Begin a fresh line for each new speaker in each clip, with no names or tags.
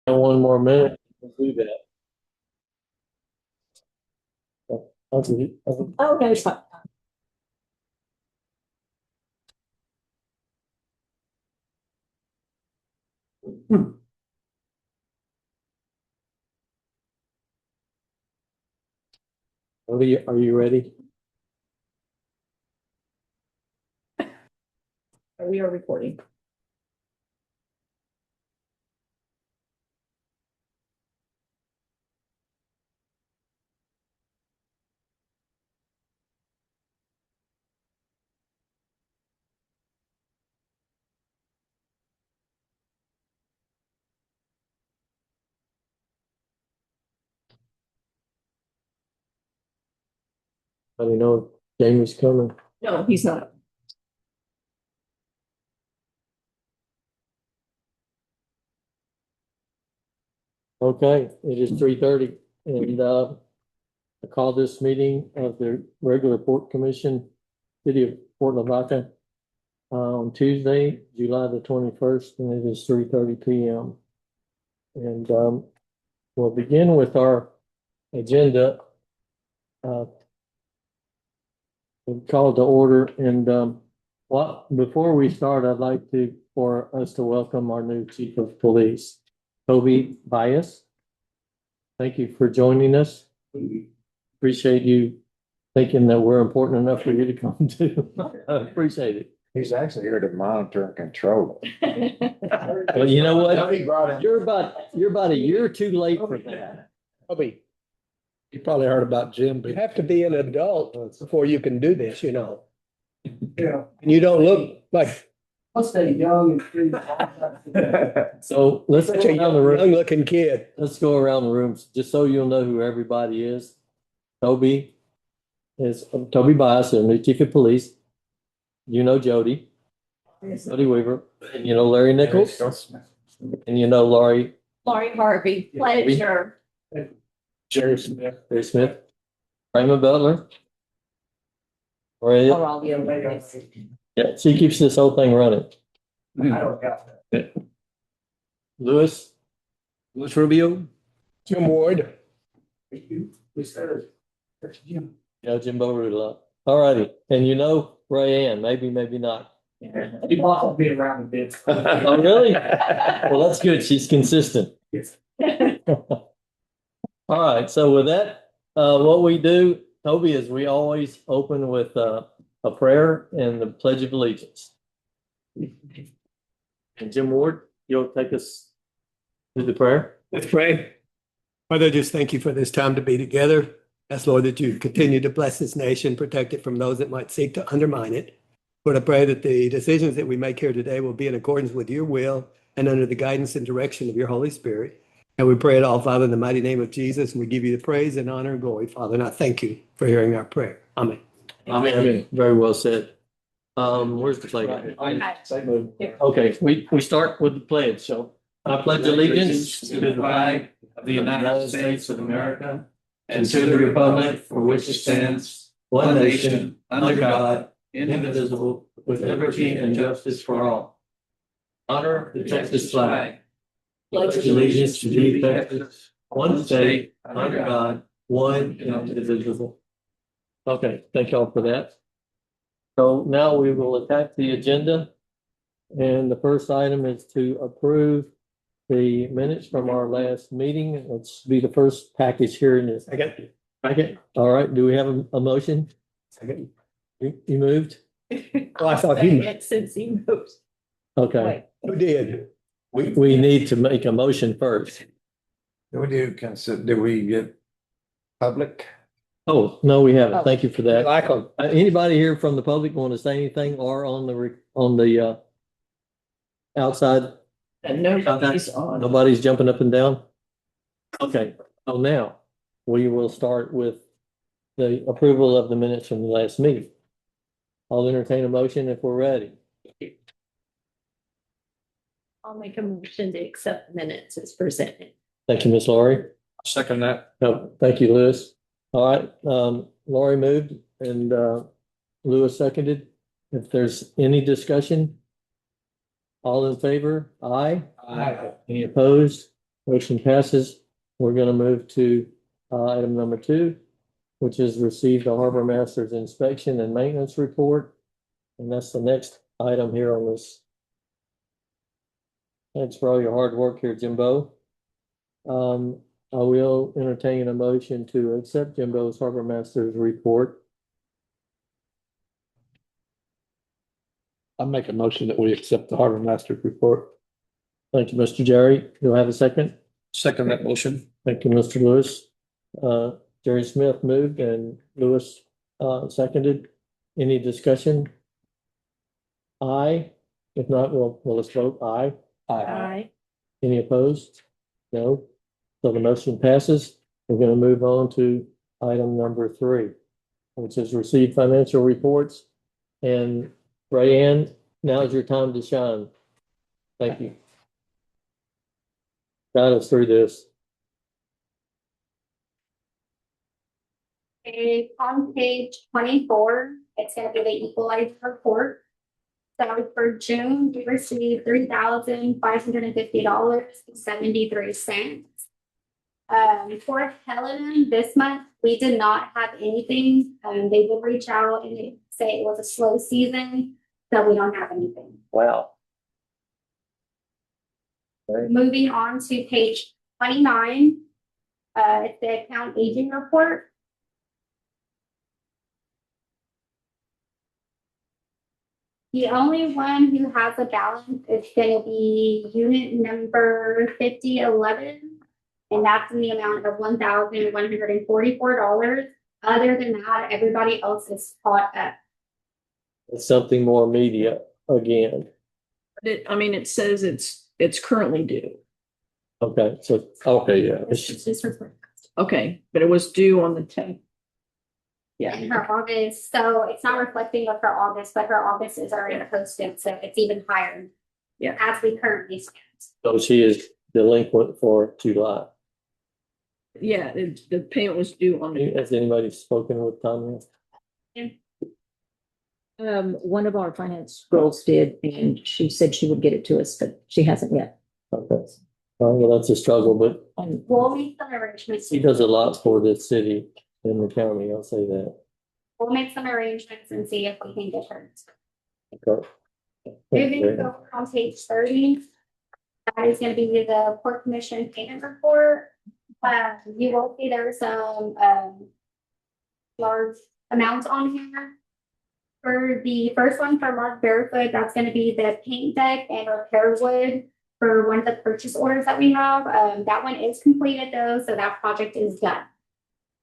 One more minute, we'll do that. Okay.
Oh, no, it's fine.
Are you ready?
We are recording.
I don't know if Jamie's coming.
No, he's not.
Okay, it is 3:30 and I call this meeting of the regular Port Commission, City of Port Lavaca, on Tuesday, July the 21st, and it is 3:30 p.m. And we'll begin with our agenda. Called to order, and before we start, I'd like for us to welcome our new Chief of Police, Toby Bias. Thank you for joining us. Appreciate you thinking that we're important enough for you to come to. I appreciate it.
He's actually here to monitor and control it.
Well, you know what?
He brought him.
You're about a year too late for that.
Probably, you probably heard about Jim, but you have to be an adult before you can do this, you know.
Yeah.
And you don't look like
I'll stay young and free.
So let's go
such a
around the room.
young looking kid.
Let's go around the rooms, just so you'll know who everybody is. Toby Bias, our new Chief of Police. You know Jody Weaver, and you know Larry Nichols, and you know Laurie
Harvey, pleasure.
Jerry Smith.
Smith, Raymond Butler. Right,
Or all the other.
yeah, she keeps this whole thing running.
I don't got that.
Louis,
Rubio. Jim Ward.
yeah, Jimbo Rudolph. All righty, and you know Ray Ann, maybe not.
He wants to be around a bit.
Oh, really? Well, that's good. She's consistent.
Yes.
All right, so with that, what we do, Toby, is we always open with a prayer and the Pledge of Allegiance. And Jim Ward, you'll take us through the prayer?
Let's pray. Father, just thank you for this time to be together. Ask, Lord, that you continue to bless this nation, protect it from those that might seek to undermine it. Lord, I pray that the decisions that we make here today will be in accordance with your will and under the guidance and direction of your Holy Spirit. And we pray it all, Father, in the mighty name of Jesus, and we give you the praise and honor and glory, Father. And I thank you for hearing our prayer. Amen.
Amen. Very well said. Where's the flag? Okay, we start with the pledge. So I pledge allegiance to the flag of the United States of America and to the republic for which it stands, one nation, under God, indivisible, with liberty and justice for all. Honor the Texas flag. Pledge allegiance to thee, Texas, one state, under God, one and indivisible. Okay, thank y'all for that. So now we will attack the agenda. And the first item is to approve the minutes from our last meeting. Let's be the first package here in this. Second. All right, do we have a motion?
Second.
You moved?
Oh, I thought he,
Since he moved.
Okay,
Wait,
who did?
we need to make a motion first.
Do we get public?
Oh, no, we haven't.
Oh.
Thank you for
We
that.
like them.
Anybody here from the public want to say anything or on the outside?
and nobody's on.
Nobody's jumping up and down? Okay, so now we will start with the approval of the minutes from the last meeting. I'll entertain a motion if we're ready.
I'll make a motion to accept the minutes as presented.
Thank you, Miss Laurie.
Second that.
No, thank you, Lewis. All right, Laurie moved and Lewis seconded. If there's any discussion, all in favor? Aye.
Aye.
Any opposed? Motion passes. We're gonna move to item number 2, which is receive the harbor master's inspection and maintenance report. And that's the next item here on this. Thanks for all your hard work here, Jimbo. I will entertain a motion to accept Jimbo's harbor master's report.
I make a motion that we accept the harbor master's report.
Thank you, Mr. Jerry. Do I have a second?
Second that motion.
Thank you, Mr. Lewis. Jerry Smith moved and Lewis seconded. Any discussion? Aye. If not, let's vote aye.
Aye.
Any opposed? No. So the motion passes. We're going to move on to item number 3, which is receive financial reports. And Rayanne, now's your time to shine. Thank you. Guide us through this.
Okay, on page 24, it's gonna be the equalizer report. So for June, we received $3,550.73. For Helena, this month, we did not have anything. They did reach out and they say it was a slow season, so we don't have anything.
Wow.
Moving on to page 29, it's the account aging report. The only one who has a balance is gonna be unit number 5011. And that's in the amount of $1,144. Other than that, everybody else is caught up.
It's something more immediate again.
It says it's currently due.
Okay, so,
Okay, yeah.
It's just report.
Okay, but it was due on the 10th.
In
Yeah,
her August, so it's not reflecting of her August, but her August is already posted, so it's even higher.
Yeah.
As we currently stand.
so she is delinquent for July.
yeah, the payment was due on the,
Has anybody spoken with Tanya?
One of our finance girls did, and she said she would get it to us, but she hasn't yet.
Okay. Well, that's a struggle, but
We'll make some arrangements.
she does a lot for the city and the county, I'll say that.
We'll make some arrangements and see if we can get her.
Okay.
Moving over on page 30. That is gonna be the Port Commission payment report. You will see there's some, large amounts on here. For the first one for Mark Barefoot, that's gonna be the paint deck and repair wood for one of the purchase orders that we have. That one is completed though, so that project is done.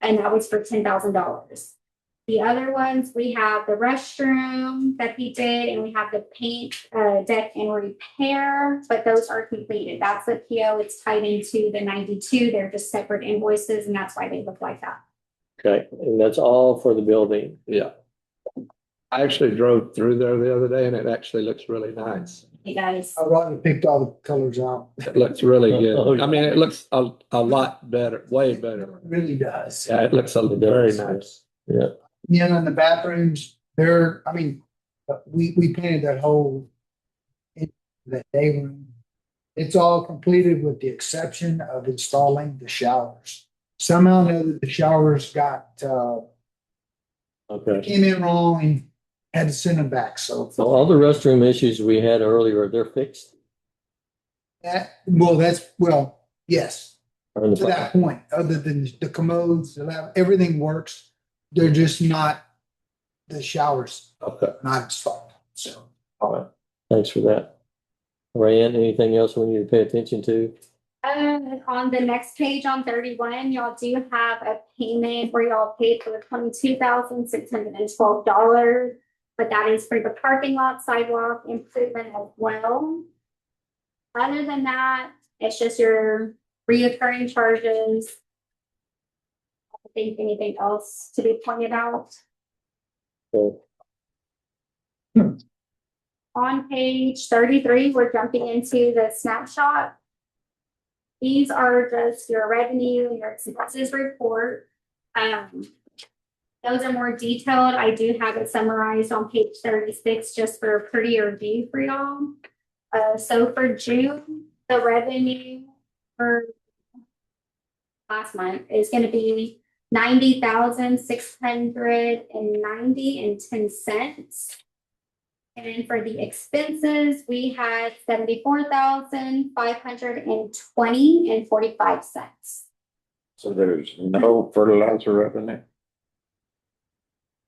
And that was for $10,000. The other ones, we have the restroom that he did, and we have the paint, deck and repair, but those are completed. That's the PO. It's tied into the 92. They're just separate invoices, and that's why they look like that.
Okay, and that's all for the building.
Yeah. I actually drove through there the other day and it actually looks really nice.
Hey, guys.
I brought and picked all the colors out.
It looks really
Oh,
good.
yeah.
I mean, it looks a lot better, way better.
It really does.
Yeah, it looks very nice.
Yeah,
You know, in the bathrooms, we painted that whole that day room. It's all completed with the exception of installing the showers. Somehow or another, the showers got,
okay.
came in wrong and had to send them back, so.
So all the restroom issues we had earlier, they're fixed?
Yes,
Or in the
to that point, other than the commodes, everything works. They're just not, the showers
Okay,
not installed, so.
all right. Thanks for that. Rayanne, anything else we need to pay attention to?
On the next page on 31, y'all do have a payment where y'all paid for the $22,612, but that is for the parking lot sidewalk improvement as well. Other than that, it's just your reoccurring charges. I don't think anything else to be pointed out.
So,
On page 33, we're jumping into the snapshot. These are just your revenue and your expenses report. Those are more detailed. I do have it summarized on page 36 just for a prettier view for y'all. So for June, the revenue for last month is gonna be 90,690.10 cents. And then for the expenses, we had 74,520.45.
So there's no fertilizer revenue?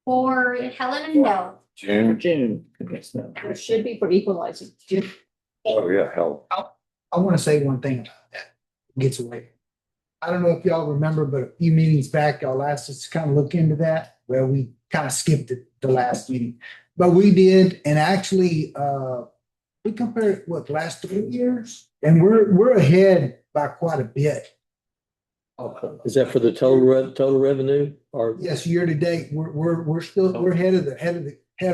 For Helena, no.
For
June?
June. I guess so.
There should be for equalizing.
Oh, yeah, hell.
I want to say one thing about that. Gets away. I don't know if y'all remember, but a few meetings back, y'all asked us to kind of look into that. Well, we kind of skipped it the last meeting, but we did. And actually, we compared what the last 3 years, and we're ahead by quite a bit.
Is that for the total revenue or?
Yes, year to date, we're still, we're ahead of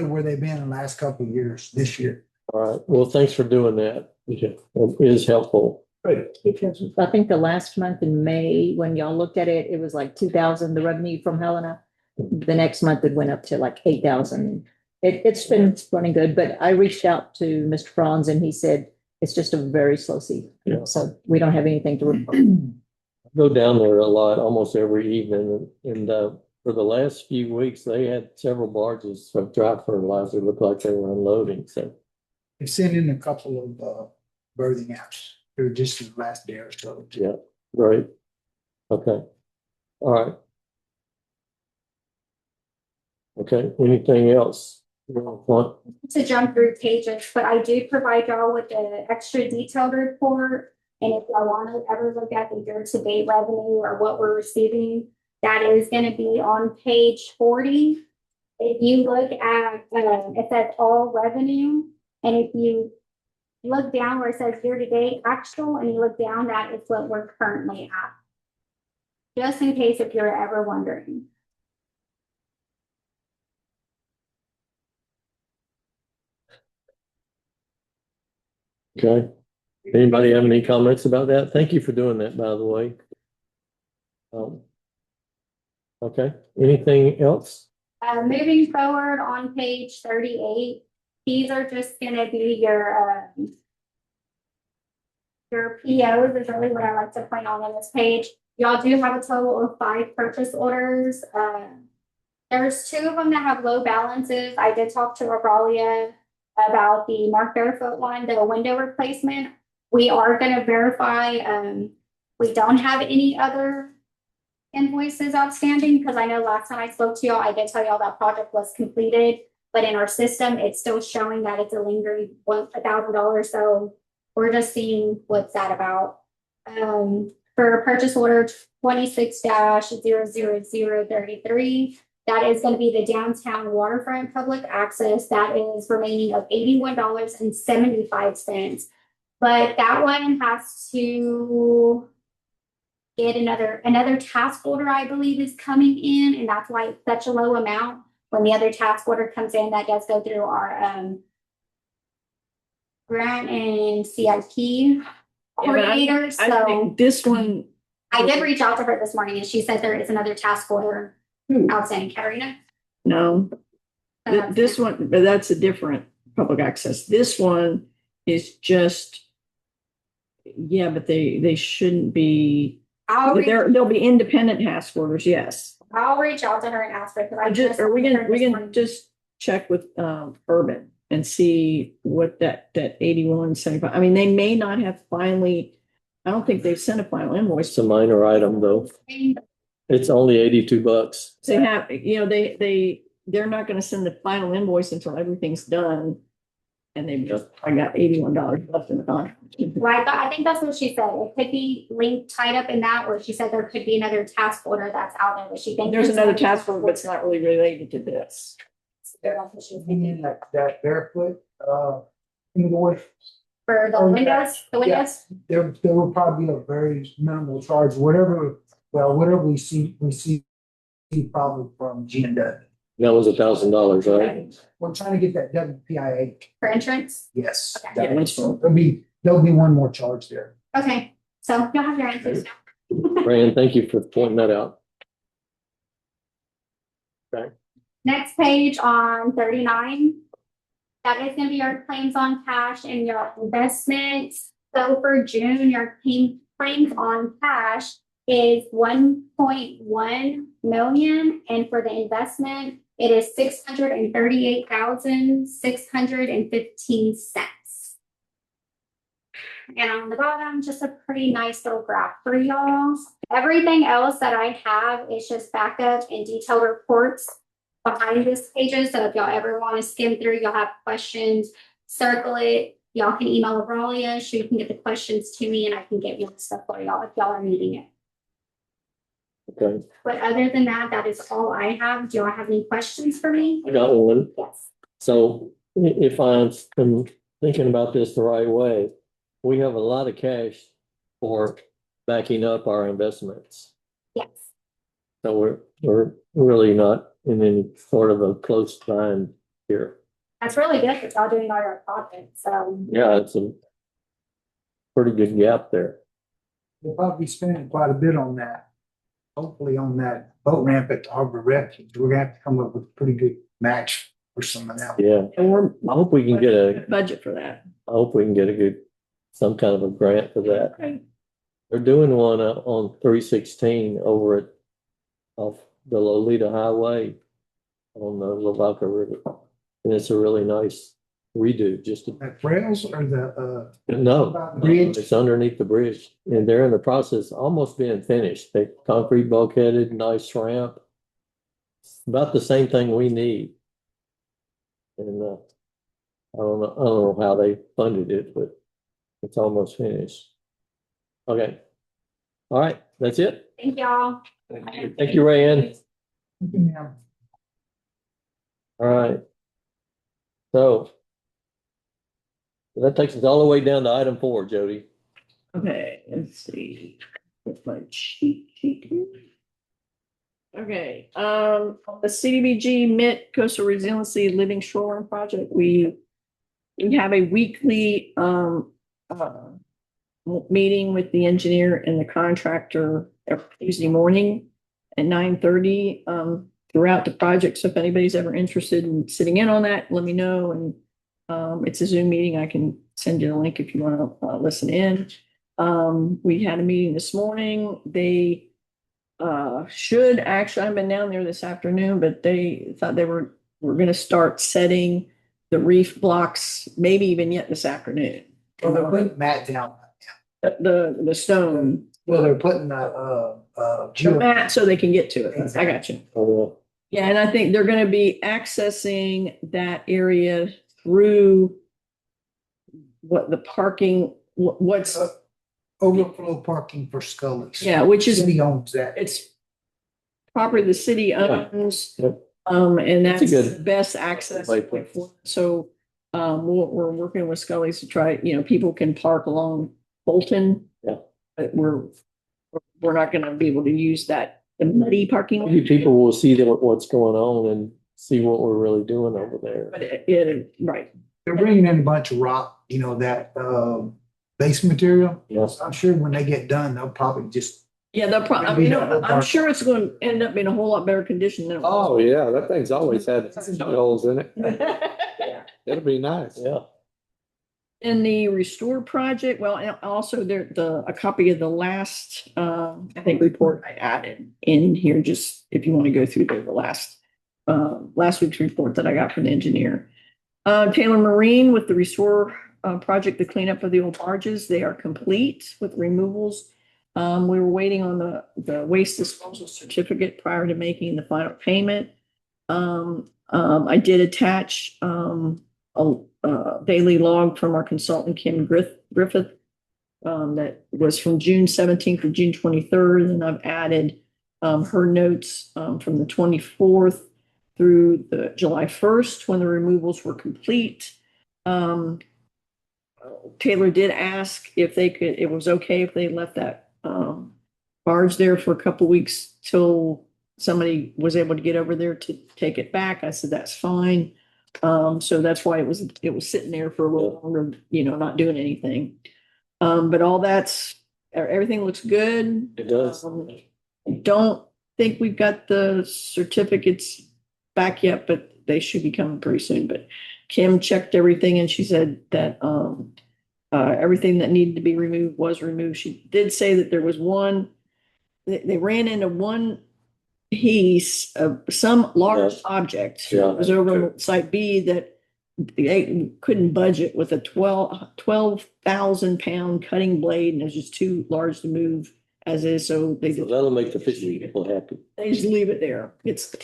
where they've been in the last couple of years this year.
All right, well, thanks for doing that. It is helpful.
Because I think the last month in May, when y'all looked at it, it was like 2,000, the revenue from Helena. The next month it went up to like 8,000. It's been running good, but I reached out to Mr. Franz and he said it's just a very slow season.
Yeah.
So we don't have anything to report.
Go down there a lot, almost every evening, and for the last few weeks, they had several barges of dry fertilizer, looked like they were unloading, so.
They sent in a couple of birthing apps. They're just in the last day or so.
Yeah, right. Okay. All right. Okay, anything else? Want?
To jump through pages, but I do provide y'all with the extra detailed report. And if y'all want to ever look at the year-to-date revenue or what we're receiving, that is going to be on page 40. If you look at, it says all revenue, and if you look down where it says year-to-date actual, and you look down, that is what we're currently at. Just in case if you're ever wondering.
Okay. Anybody have any comments about that? Thank you for doing that, by the way. Okay, anything else?
Moving forward on page 38, these are just gonna be your POs is really what I like to point out on this page. Y'all do have a total of 5 purchase orders. There's 2 of them that have low balances. I did talk to Aurelia about the Mark Barefoot one, the window replacement. We are gonna verify, we don't have any other invoices outstanding, because I know last time I spoke to y'all, I did tell y'all that project was completed, but in our system, it's still showing that it's a lingering $1,000. So we're just seeing what's that about. For purchase order 26-00033, that is going to be the downtown waterfront public access. That is remaining of $81.75. But that one has to get another task order, I believe, is coming in, and that's why it's such a low amount. When the other task order comes in, that does go through our grant and CIP coordinator.
I
So
think this one,
I did reach out to her this morning, and she said there is another task order outstanding. Katarina?
no, this one, but that's a different public access. This one is just, yeah, but they shouldn't be. There'll be independent task orders, yes.
I'll reach out to her and ask her, because I
Just, or we can just check with Urban and see what that 81.75. I mean, they may not have finally, I don't think they've sent a final invoice.
It's a minor item though. It's only $82.
They have, they're not gonna send the final invoice until everything's done. And I got $81 left in the contract.
Well, I think that's what she said. It could be linked, tied up in that, or she said there could be another task order that's out there that she thinks.
There's another task order, but it's not really related to this.
You mean that barefoot invoice?
For the windows,
There will probably be a very minimal charge, whatever we see probably from GNW.
That was $1,000, right?
We're trying to get that WPIA.
for entrance.
Yes.
Okay.
There'll be one more charge there.
Okay, so you'll have your answers now.
Rand, thank you for pointing that out.
Next page on 39. That is gonna be your claims on cash and your investments. So for June, your claims on cash is 1.1 million, and for the investment, it is 638,615 cents. And on the bottom, just a pretty nice little graph for y'all. Everything else that I have is just backup and detailed reports behind this pages. So if y'all ever want to skim through, y'all have questions, circle it. Y'all can email Aurelia. She can get the questions to me and I can get you the stuff for y'all if y'all are needing it.
Okay,
But other than that, that is all I have. Do y'all have any questions for me?
I got one.
Yes.
So if I'm thinking about this the right way, we have a lot of cash for backing up our investments.
Yes.
So we're really not in any sort of a close time here.
That's really good because y'all doing all your projects. So
Yeah, it's a pretty good gap there.
We'll probably be spending quite a bit on that. Hopefully on that boat ramp at the Harbor Refuge. We're gonna have to come up with a pretty good match for some of that.
Yeah,
And we're
I hope we can get a
budget for that.
some kind of a grant for that.
Okay.
They're doing one on 316 over at off the Lolita Highway on the Lavaca River. And it's a really nice redo, just to,
That rails or the,
no,
bridge?
it's underneath the bridge. And they're in the process, almost being finished. They concrete bulkheaded, nice ramp. It's about the same thing we need. And I don't know how they funded it, but it's almost finished. Okay. All right, that's it.
thank y'all.
Thank you, Rayanne.
Yeah.
All right. So that takes us all the way down to item 4, Jody.
Okay, let's see. With my cheat sheet here. Okay, the CDBG MIT Coastal Resiliency Living Shoreline Project, we have a weekly meeting with the engineer and the contractor every Tuesday morning at 9:30 throughout the project. So if anybody's ever interested in sitting in on that, let me know. And it's a Zoom meeting. I can send you the link if you want to listen in. We had a meeting this morning. They should actually, I've been down there this afternoon, but they thought they were going to start setting the reef blocks, maybe even yet this afternoon.
Well, they're putting mat down.
The stone,
Well, they're putting
the
geo.
mat so they can get to it. I got you.
Oh,
Yeah, and I think they're going to be accessing that area through what the parking, what's,
Overflow parking for Scully's.
yeah, which is,
City owns that.
it's property the city owns.
Yep.
And
That's a
that's
good
the best access
way to
point for it. So, we're working with Scully's to try, people can park along Bolton.
Yeah.
But we're not gonna be able to use that, the muddy parking. lot.
maybe people will see what's going on and see what we're really doing over there.
But it, right,
They're bringing in a bunch of rock, that base material.
Yes.
I'm sure when they get done, they'll probably just.
yeah, they'll probably, I'm sure it's going to end up being a whole lot better condition than it was.
Oh, yeah, that thing's always had holes in it. It'll be nice.
Yeah.
In the restore project, well, and also a copy of the last, I think report I added in here, just if you want to go through the last week's report that I got from the engineer. Taylor Marine with the restore project, the cleanup of the old barges, they are complete with removals. We were waiting on the waste disposal certificate prior to making the final payment. I did attach a daily log from our consultant, Kim Griffith, that was from June 17th to June 23rd. And I've added her notes from the 24th through the July 1st when the removals were complete. Taylor did ask if it was okay if they left that barge there for a couple weeks till somebody was able to get over there to take it back. I said, that's fine. So that's why it was sitting there for a little longer, not doing anything. But everything looks good.
It does.
I don't think we've got the certificates back yet, but they should be coming pretty soon. But Kim checked everything and she said that Everything that needed to be removed was removed. She did say that there was one, they ran into one piece of some large
Yeah.
object.
Yeah.
It was over on site B that they couldn't budget with a 12,000 pound cutting blade, and it was just too large to move as is, so
So that'll make the fishing people happy.
they just leave it there. It's,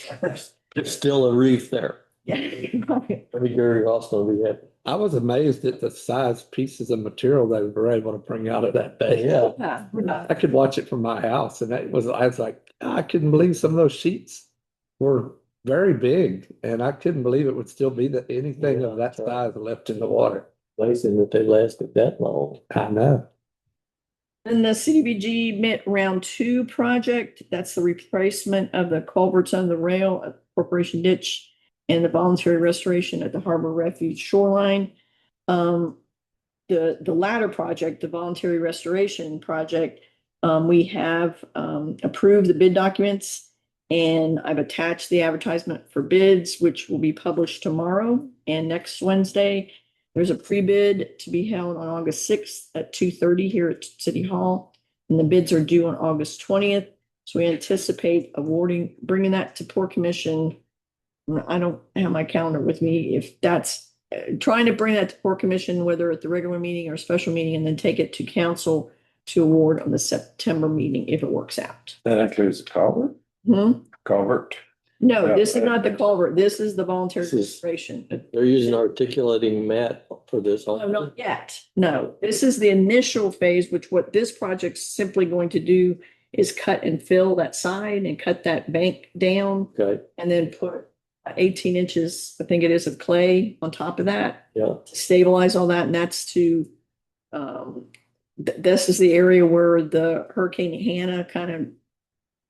There's still a reef there.
yeah.
Maybe Gary also will be happy.
I was amazed at the size pieces of material they were able to bring out of that bay.
Yeah.
I could watch it from my house and I was like, I couldn't believe some of those sheets were very big and I couldn't believe it would still be that anything of that size left in the water.
Amazing that they lasted that long.
I know.
And the CDBG Mint Round Two project, that's the replacement of the culverts on the rail at Corporation Ditch and the voluntary restoration at the Harbor Refuge shoreline. The latter project, the voluntary restoration project, we have approved the bid documents, and I've attached the advertisement for bids, which will be published tomorrow and next Wednesday. There's a pre-bid to be held on August 6th at 2:30 here at City Hall, and the bids are due on August 20th. So we anticipate bringing that to Port Commission. I don't have my calendar with me. If that's trying to bring that to Port Commission, whether at the regular meeting or special meeting, and then take it to council to award on the September meeting if it works out.
That includes the culvert? Culvert.
No, this is not the culvert. This is the voluntary
This is-
restoration.
They're using articulating mat for this.
No, not yet. No, this is the initial phase, which what this project's simply going to do is cut and fill that side and cut that bank down
Okay,
and then put 18 inches, I think it is, of clay on top of that
yeah,
to stabilize all that. And that's to, this is the area where the Hurricane Hannah kind of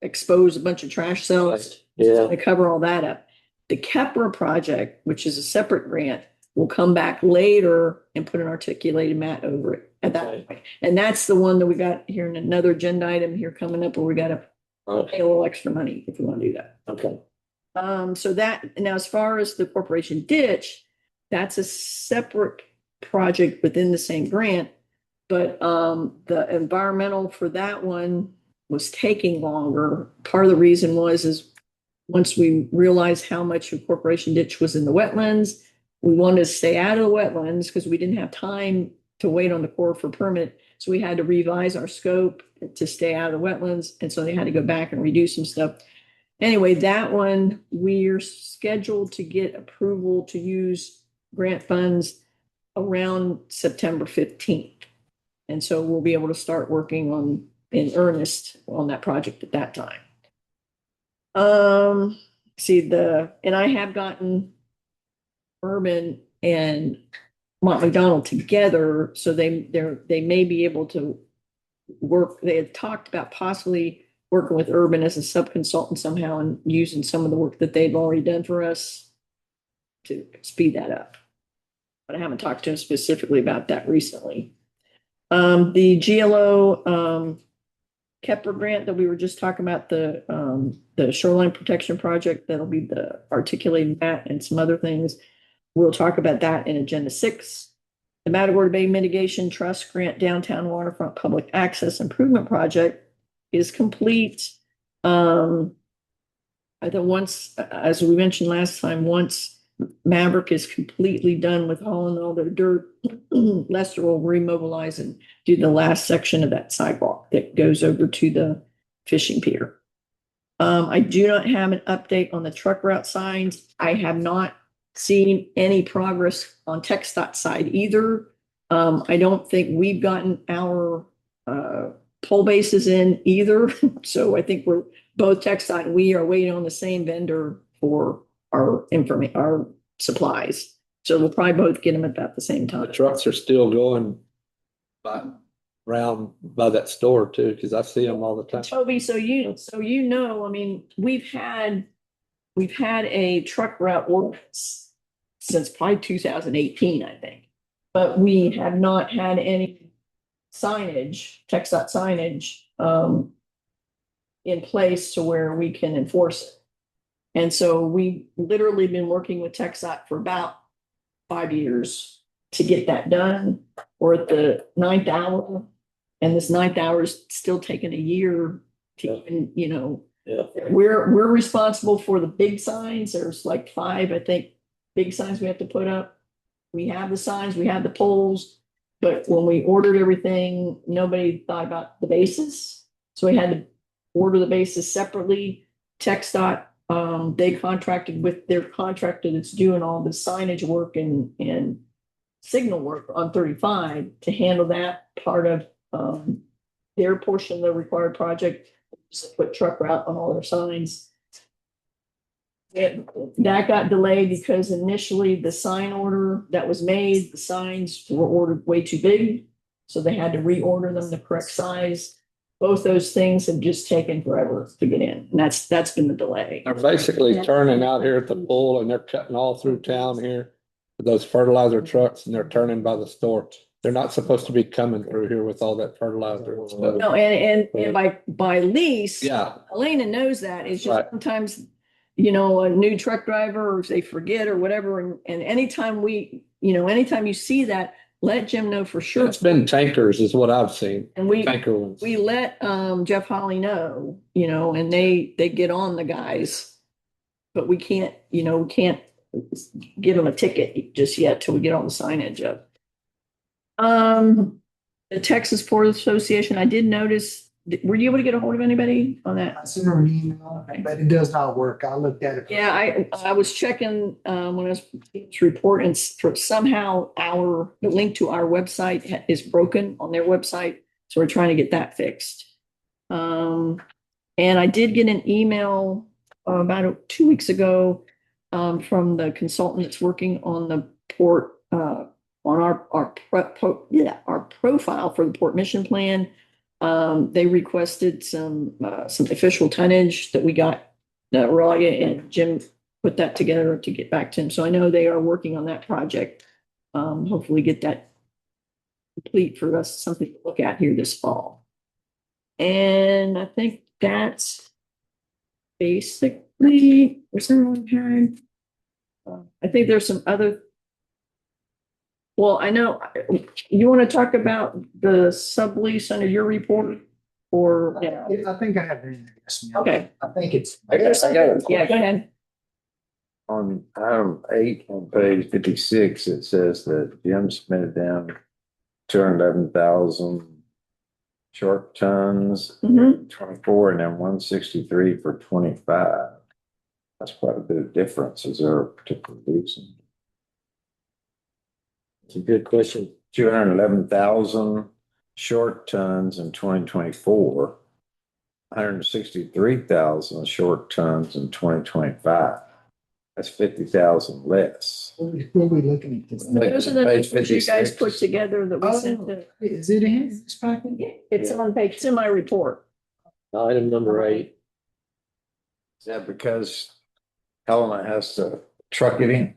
exposed a bunch of trash cells.
yeah,
To cover all that up. The Kepler project, which is a separate grant, will come back later and put an articulated mat over it at that
Okay.
point. And that's the one that we got here in another agenda item here coming up where we gotta pay a little extra money if we want to do that.
okay.
So that, now as far as the corporation ditch, that's a separate project within the same grant. But the environmental for that one was taking longer. Part of the reason is once we realized how much of corporation ditch was in the wetlands, we wanted to stay out of the wetlands because we didn't have time to wait on the Corps for permit. So we had to revise our scope to stay out of the wetlands. And so they had to go back and redo some stuff. Anyway, that one, we're scheduled to get approval to use grant funds around September 15th. And so we'll be able to start working on in earnest on that project at that time. And I have gotten Urban and Mont McDonald together, so they may be able to work. They had talked about possibly working with Urban as a sub-consultant somehow and using some of the work that they've already done for us to speed that up. But I haven't talked to him specifically about that recently. The GLO Kepler grant that we were just talking about, the shoreline protection project, that'll be the articulating mat and some other things. We'll talk about that in Agenda 6. The Matagorda Bay Mitigation Trust Grant Downtown Waterfront Public Access Improvement Project is complete. I think once, as we mentioned last time, once Maverick is completely done with hauling all their dirt, Lester will remobilize and do the last section of that sidewalk that goes over to the fishing pier. I do not have an update on the truck route signs. I have not seen any progress on TxDOT side either. I don't think we've gotten our pole bases in either. So I think we're both TxDOT and we are waiting on the same vendor for our our supplies. So we'll probably both get them at about the same
The
time.
trucks are still going around by that store too, because I see them all the time.
Toby, so you know, I mean, we've had a truck route ordinance since probably 2018, I think. But we have not had any signage, TxDOT signage, in place to where we can enforce it. And so we literally been working with TxDOT for about 5 years to get that done. We're at the 9th hour, and this 9th hour is still taking a year to even,
Yeah.
we're responsible for the big signs. There's like 5, I think, big signs we have to put up. We have the signs, we have the poles, but when we ordered everything, nobody thought about the bases. So we had to order the bases separately. TxDOT, they contracted with their contractor that's doing all the signage work and signal work on 35 to handle that part of their portion of the required project. Just put truck route on all their signs. That got delayed because initially the sign order that was made, the signs were ordered way too big. So they had to reorder them the correct size. Both those things have just taken forever to get in. And that's been the delay.
They're basically turning out here at the pool and they're cutting all through town here with those fertilizer trucks and they're turning by the store. They're not supposed to be coming through here with all that fertilizer and stuff.
No, and by lease.
Yeah.
Elena knows that. It's just
Right.
sometimes, a new truck driver or they forget or whatever. And anytime anytime you see that, let Jim know for sure.
It's been tankers is what I've seen.
And we
Tanker ones.
let Jeff Holly know, and they get on the guys. But we can't give them a ticket just yet till we get all the signage up. The Texas Port Association, I did notice, were you able to get a hold of anybody on that?
I sent her an email, but it does not work. I looked at it.
Yeah, I was checking when I was reporting for somehow the link to our website is broken on their website. So we're trying to get that fixed. And I did get an email about 2 weeks ago from the consultant that's working on the port on our profile for the port mission plan. They requested some official tonnage that we got. Ralia and Jim put that together to get back to him. So I know they are working on that project. Hopefully get that complete for us, something to look at here this fall. And I think that's basically, was there one time? I think there's some other. Well, I know you want to talk about the sublease under your report or,
I think I have it in there. Yes, ma'am.
Okay.
I think it's.
I got a
Yeah,
question.
go ahead.
On item 8 on page 56, it says that Jim submitted down 211,000 short tons,
Mhm.
24, and then 163 for 25. That's quite a bit of difference. Is there a particular reason?
It's a good question.
211,000 short tons in 2024, 163,000 short tons in 2025. That's 50,000 less.
What are we looking at? This?
Those are the
Page
numbers you guys
56.
put together that we
Oh,
sent to.
is it in this packet?
It's on page, it's in my report.
Item number 8.
Is that because Helena has to truck it in?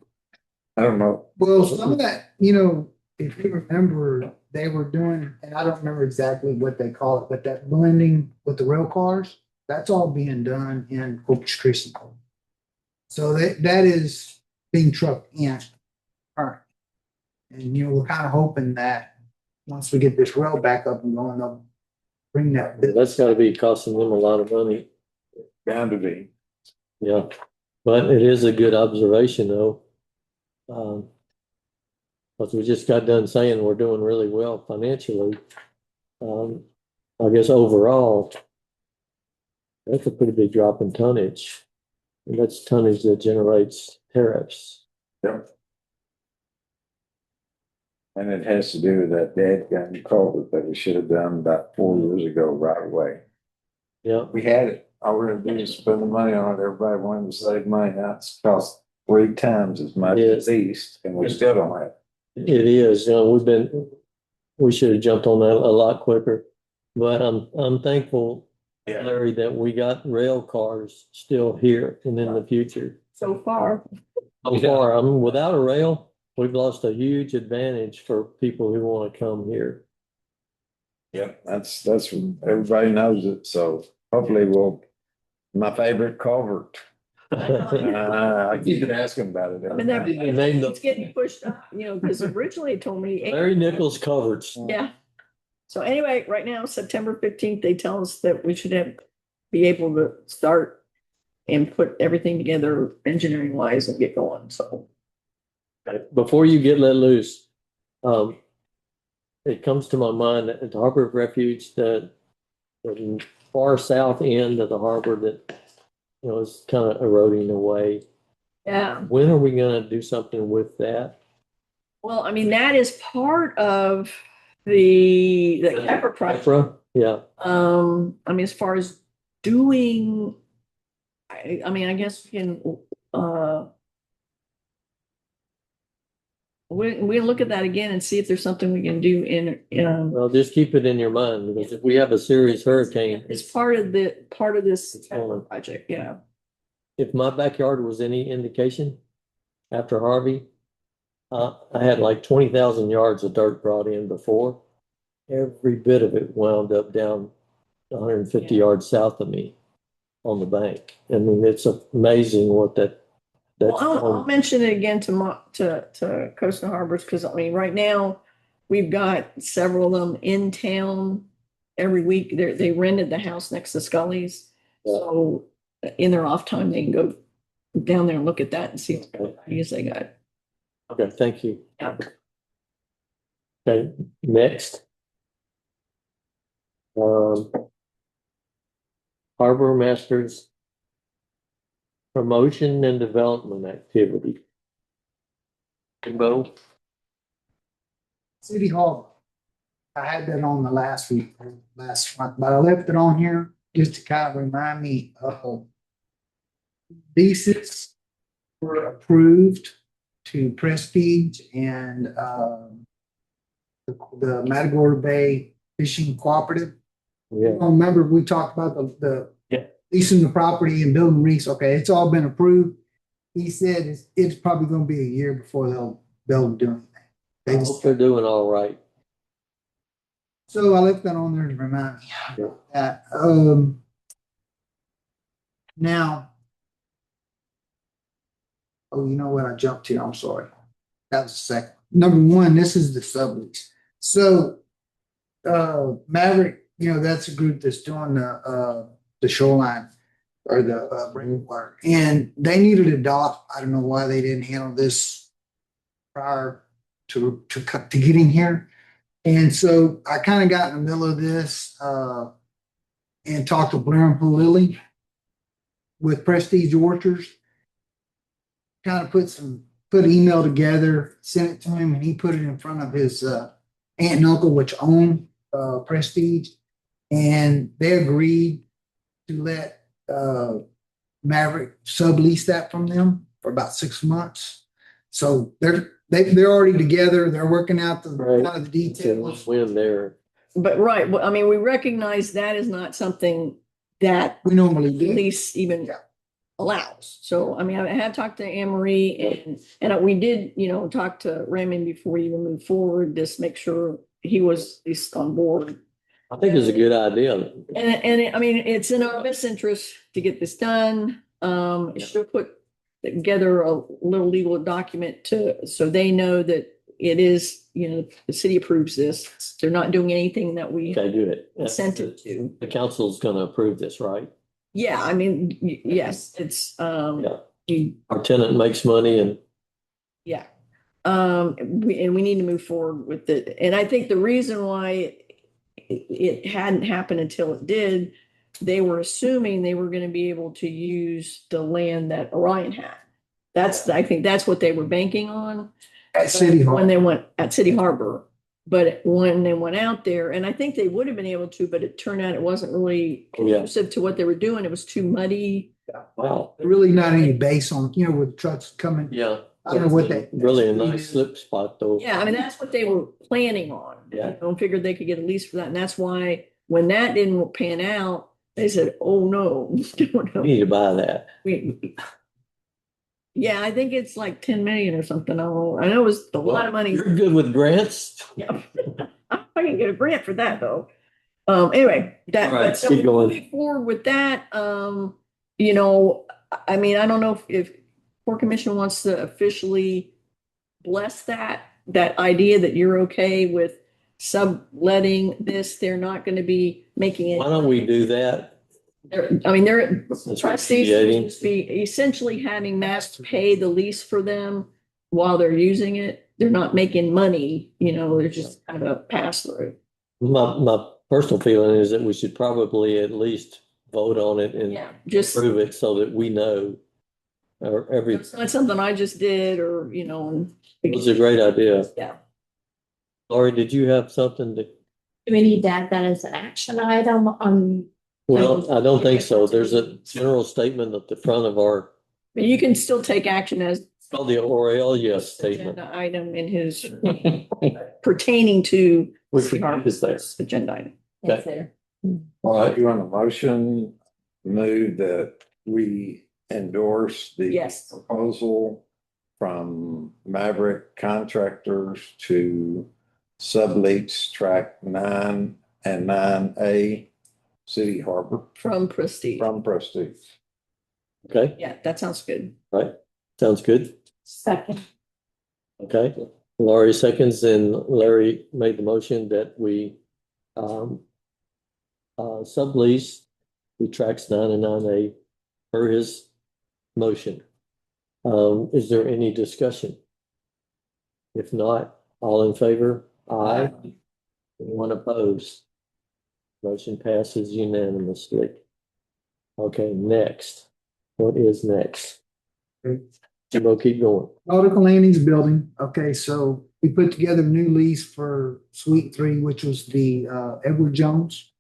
I don't know.
Well, some of that, if you remember, they were doing, and I don't remember exactly what they call it, but that blending with the rail cars, that's all being done in Corpus Christi. So that is being trucked in. All right. And, we're kind of hoping that once we get this rail back up and going, they'll bring that.
That's got to be costing them a lot of money.
Bound to be.
Yeah, but it is a good observation though. But we just got done saying we're doing really well financially. I guess overall, that's a pretty big drop in tonnage. And that's tonnage that generates tariffs.
Yep. And it has to do with that dead gun culvert that we should have done about 4 years ago right away.
Yeah,
We had it. All we're gonna do is spend the money on it. Everybody wanted to save money. Now it's cost 3 times as much
Yes.
at least, and we still don't have it.
it is. We should have jumped on that a lot quicker. But I'm thankful, Larry, that we got rail cars still here and in the future.
So far,
So far, without a rail, we've lost a huge advantage for people who want to come here.
Yep, that's everybody knows it. So hopefully my favorite culvert. I keep asking about it.
I mean, that,
They named
it's getting pushed up, because originally it told me.
Larry Nichols covered.
Yeah. So anyway, right now, September 15th, they tell us that we should be able to start and put everything together engineering wise and get going. So
Before you get let loose, it comes to my mind that at the Harbor of Refuge, the far south end of the harbor that, is kind of eroding away.
yeah,
When are we gonna do something with that?
well, I mean, that is part of the Kepler project.
Afra? Yeah,
I mean, as far as doing, I mean, I guess we can, we look at that again and see if there's something we can do
well, just keep it in your mind, because if we have a serious hurricane,
it's part of this project, yeah.
if my backyard was any indication, after Harvey, I had like 20,000 yards of dirt brought in before. Every bit of it wound up down 150 yards south of me on the bank. I mean, it's amazing what that's.
Well, I'll mention it again to Coastal Harbors, because I mean, right now, we've got several of them in town every week. They rented the house next to Scully's. So in their off time, they can go down there and look at that and see what ideas they got.
Okay, thank you.
Yeah.
Okay, next. Harbor Masters Promotion and Development Activity. Bo?
City Hall. I had that on the last month, but I left it on here just to kind of remind me of leases were approved to Prestige and the Matagorda Bay Fishing Cooperative.
Yeah.
Remember, we talked about the
Yeah.
leasing the property and building reefs. Okay, it's all been approved. He said it's probably gonna be a year before they'll do anything.
I hope they're doing all right.
So I left that on there to remind me
Yeah.
that. Now, oh, you know what? I jumped to. I'm sorry. That was the second. Number one, this is the sublease. So, Maverick, that's a group that's doing the shoreline or the breakwater, and they needed a dock. I don't know why they didn't handle this prior to getting here. And so I kind of got in the middle of this and talked to Blair and Palilli with Prestige Orchards. Kind of put an email together, sent it to him, and he put it in front of his aunt and uncle, which own Prestige, and they agreed to let Maverick sublease that from them for about 6 months. So they're already together. They're working out the kind of the details.
When they're.
But right, well, I mean, we recognize that is not something that
We normally do.
lease even
Yeah.
allows. So, I mean, I had talked to Anne Marie and we did, talk to Raymond before we even moved forward, just make sure he was at least on board.
I think it's a good idea.
And I mean, it's in our best interest to get this done. She'll put together a little legal document so they know that it is, the city approves this. They're not doing anything that we
Okay, do it.
consented to.
The council's gonna approve this, right?
Yeah, I mean, yes, it's,
Yeah.
you-
Our tenant makes money and.
yeah. We need to move forward with it. And I think the reason why it hadn't happened until it did, they were assuming they were gonna be able to use the land that Orion had. I think that's what they were banking on.
At City Hall.
When they went at City Harbor. But when they went out there, and I think they would have been able to, but it turned out it wasn't really conducive to what they were doing. It was too muddy.
Wow.
Really not any base on, with trucks coming.
Yeah.
I don't know what they.
Really a nice slip spot though.
Yeah, I mean, that's what they were planning on.
Yeah.
Figured they could get a lease for that. And that's why when that didn't pan out, they said, oh, no.
We need to buy that.
Yeah, I think it's like 10 million or something. I know it was a lot of money.
You're good with grants.
Yeah. I can get a grant for that though. Anyway,
All right,
so
keep going.
moving forward with that, I mean, I don't know if Port Commission wants to officially bless that idea that you're okay with subletting this, they're not gonna be making it.
Why don't we do that?
They're
Since we're
trustees
creating-
will just be essentially having Mass pay the lease for them while they're using it. They're not making money, they're just kind of a pass through.
My personal feeling is that we should probably at least vote on it and
Yeah, just,
approve it so that we know. Or
it's not something I just did or, and.
it was a great idea.
Yeah.
Lori, did you have something to?
Do we need to add that as an action item on?
Well, I don't think so. There's a general statement at the front of our,
But you can still take action as
it's called the Aurelia statement.
agenda item in his pertaining to
Which is there.
agenda item.
It's there.
All right, you want a motion, move that we endorse the
Yes.
proposal from Maverick Contractors to sublease track 9 and 9A City Harbor
From Prestige.
from Prestige.
Okay,
Yeah, that sounds good.
right. Sounds good.
Second.
Okay. Laurie seconds and Larry made the motion that we sublease the tracks 9 and 9A per his motion. Is there any discussion? If not, all in favor? Aye. Anyone opposed? Motion passes unanimously. Okay, next. What is next? Jimbo, keep going.
Nautical Landings Building, okay, so we put together a new lease for Suite 3, which was the Edward Jones.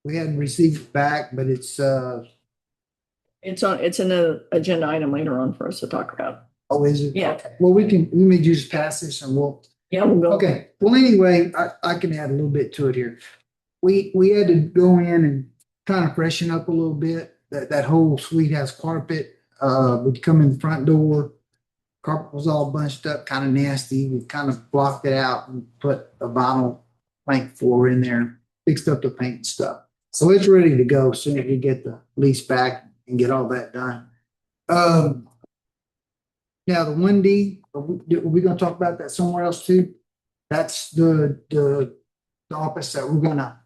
We hadn't received it back, but it's
It's an agenda item later on for us to talk about.
oh, is it?
Yeah.
Okay. Well, we may just pass this and we'll,
Yeah, we'll go.
okay, well, anyway, I can add a little bit to it here. We had to go in and kind of freshen up a little bit. That whole suite has carpet. We'd come in the front door. Carpet was all bunched up, kind of nasty. We kind of blocked it out and put a vinyl plank floor in there, fixed up the paint and stuff. So it's ready to go as soon as we get the lease back and get all that done. Now the 1D, are we gonna talk about that somewhere else too? That's the office that we're gonna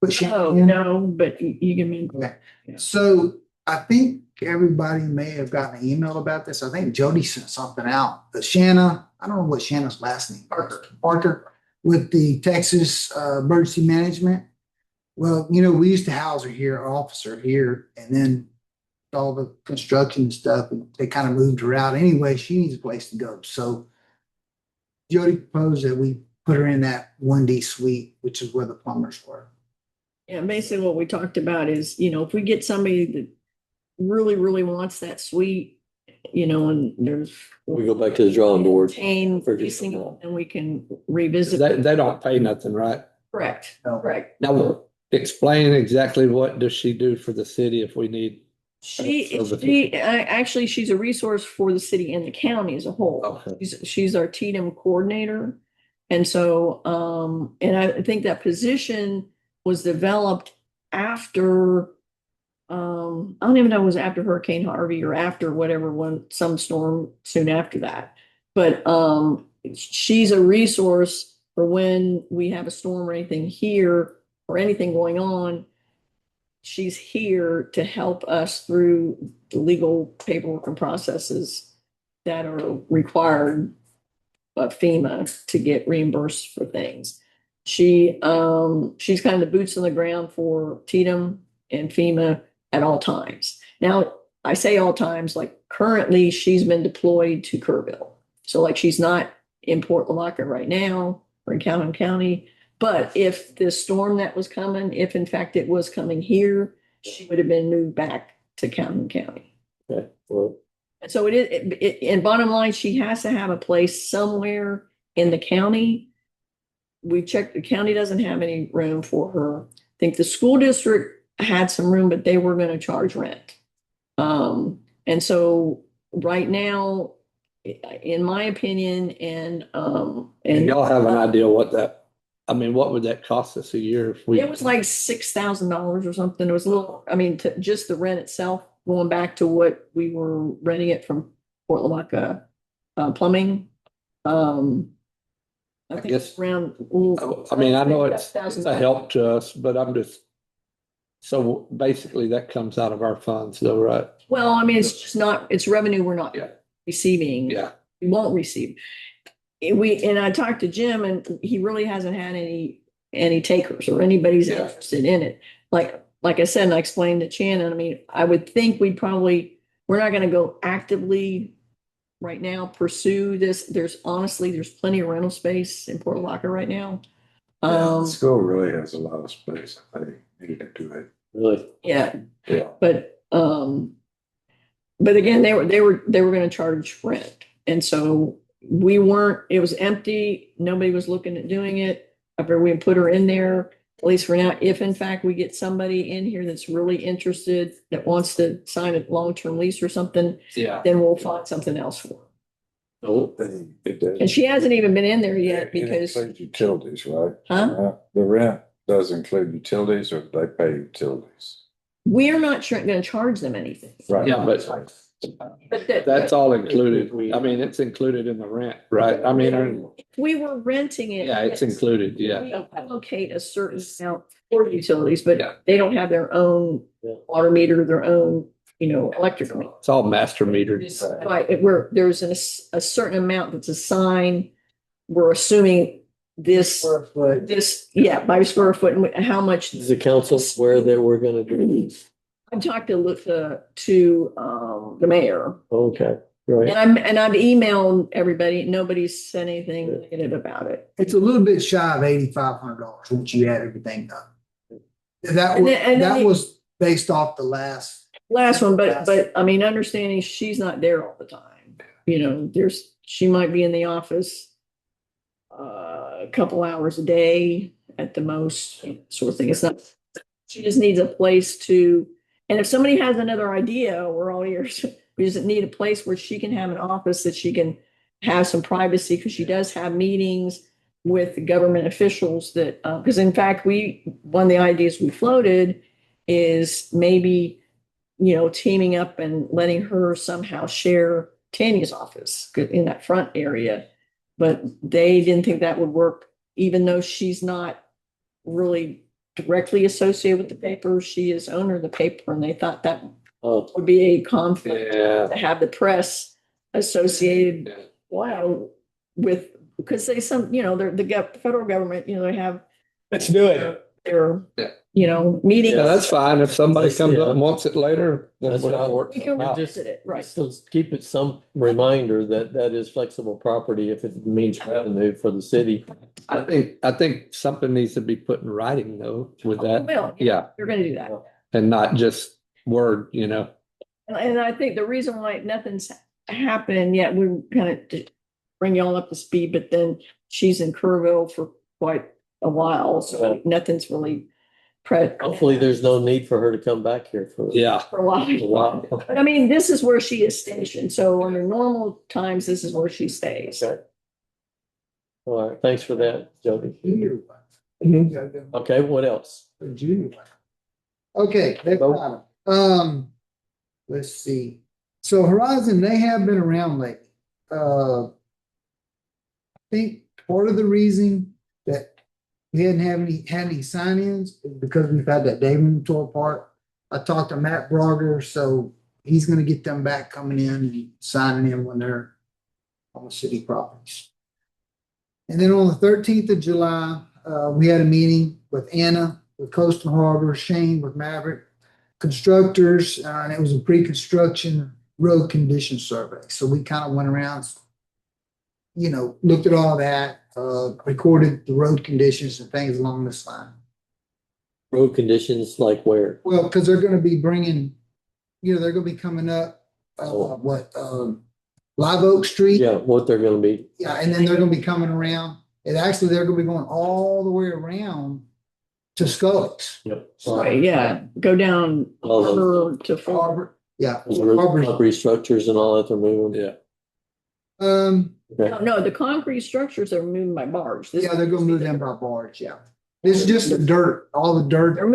put
Oh,
Shannon in.
no, but you can mean.
Okay. So I think everybody may have gotten an email about this. I think Jody sent something out. But Shanna, I don't know what Shanna's last name. Parker with the Texas Emergency Management. Well, we used to house her here, our officer here, and then all the construction and stuff, and they kind of moved her out. Anyway, she needs a place to go. So Jody proposed that we put her in that 1D suite, which is where the plumbers were.
Yeah, basically what we talked about is, if we get somebody that really, really wants that suite, and there's.
We go back to the drawing board.
Maintain
For
leasing,
just-
and we can revisit.
They don't pay nothing, right?
Correct,
No.
correct.
Now, explain exactly what does she do for the city if we need.
Actually, she's a resource for the city and the county as a whole.
Okay.
She's our TDM coordinator. And so, and I think that position was developed after, I don't even know if it was after Hurricane Harvey or after whatever some storm soon after that. But, she's a resource for when we have a storm or anything here or anything going on. She's here to help us through the legal paperwork and processes that are required by FEMA to get reimbursed for things. She's kind of the boots on the ground for TDM and FEMA at all times. Now, I say all times, like currently she's been deployed to Kerrville. So like she's not in Port Lavaca right now or in Calhoun County. But if the storm that was coming, if in fact it was coming here, she would have been moved back to Calhoun County.
Okay, well,
And so and bottom line, she has to have a place somewhere in the county. We checked, the county doesn't have any room for her. I think the school district had some room, but they were going to charge rent. And so right now, in my opinion, and
Y'all have an idea what would that cost us a year if we?
it was like $6,000 or something. It was a little, just the rent itself. going back to what we were renting it from Port Lavaca, plumbing. I think
guess-
it's around.
I mean, I know it's a help to us, but I'm just, so basically that comes out of our funds though, right?
Well, I mean, it's just not, it's revenue we're not
Yeah.
receiving.
Yeah.
We won't receive. And I talked to Jim and he really hasn't had any takers or anybody's
Yeah.
interested in it. Like I said, and I explained to Shannon, I mean, I would think we're not gonna go actively right now pursue this. There's plenty of rental space in Port Lavaca right now.
Yeah, the school really has a lot of space. I think needed to do it.
Really?
Yeah,
Yeah.
but again, they were gonna charge rent. And so it was empty. Nobody was looking at doing it. After we put her in there, at least for now, if in fact we get somebody in here that's really interested, that wants to sign a long-term lease or something,
Yeah.
then we'll find something else for her.
Oh,
It does.
And she hasn't even been in there yet
It
because,
includes utilities, right?
Huh?
The rent does include utilities, or they pay utilities.
we're not gonna charge them anything.
Right.
Yeah, but
But
that's all included. I mean, it's included in the rent, right? I mean,
if we were renting it.
yeah, it's included, yeah.
We allocate a certain amount for utilities, but
Yeah.
they don't have their own
Yeah.
water meter, their own, electric meter.
It's all master metered.
Right, there's a certain amount that's assigned. We're assuming this, by square foot, and how much.
is the council aware that we're gonna do these?
I talked to the mayor,
Okay, right.
and I've emailed everybody. Nobody's said anything negative about it.
It's a little bit shy of $8,500 once you add everything up. That
And
was,
then
that
they-
was based off the last.
Last one, but I mean, understanding she's not there all the time. She might be in the office a couple hours a day at the most, sort of thing. It's not, she just needs a place to, and if somebody has another idea, we're all ears. We just need a place where she can have an office that she can have some privacy, because she does have meetings with government officials that, because in fact, one of the ideas we floated is maybe, teaming up and letting her somehow share Tanya's office in that front area. But they didn't think that would work, even though she's not really directly associated with the paper. She is owner of the paper, and they thought that
Oh,
would be a conflict
Yeah.
to have the press associated,
Yeah.
with, because they're the federal government, they have
Let's do it.
their,
Yeah.
meetings.
Yeah, that's fine. If somebody
That's-
comes up
yeah.
and wants it later,
That's
that's what
fine.
works.
We can
out.
revisit it, right.
so keep it some reminder that that is flexible property if it means revenue for the city.
I think something needs to be put in writing though with that.
Well,
Yeah,
you're gonna do that.
and not just word,
And I think the reason why nothing's happened yet, we kind of bring y'all up to speed, but then she's in Kerrville for quite a while, so nothing's really
Hopefully, there's no need for her to come back here for
Yeah.
for a while.
a while.
But I mean, this is where she is stationed, so under normal times, this is where she stays.
Okay. All right, thanks for that, Jody.
Junior
Mhm.
one.
Okay, what else?
Junior one. Okay, next item. Let's see. So Horizon, they have been around lately. I think part of the reason that we hadn't had any sign-ins is because we've had that day inventory part. I talked to Matt Brogger, so he's gonna get them back coming in and signing in when they're on the city properties. And then on the 13th of July, we had a meeting with Anna, with Coastal Harbor, Shane with Maverick, constructors, and it was a pre-construction road condition survey. So we kind of went around, looked at all that, recorded the road conditions and things along this line.
Road conditions like where?
Well, because they're gonna be bringing, they're gonna be coming up, Live Oak Street.
Yeah, what they're gonna be.
Yeah, and then they're gonna be coming around, and actually, they're gonna be going all the way around to Scully's.
Yep.
Right, yeah, go down
All those-
Harbor to Fort.
Harbor, yeah.
Concrete
Harbor's-
structures and all that they're moving.
Yeah.
Okay.
No, the concrete structures are moving by barge. This-
Yeah, they're gonna move them by barge, yeah. It's just the dirt, all the dirt.
They're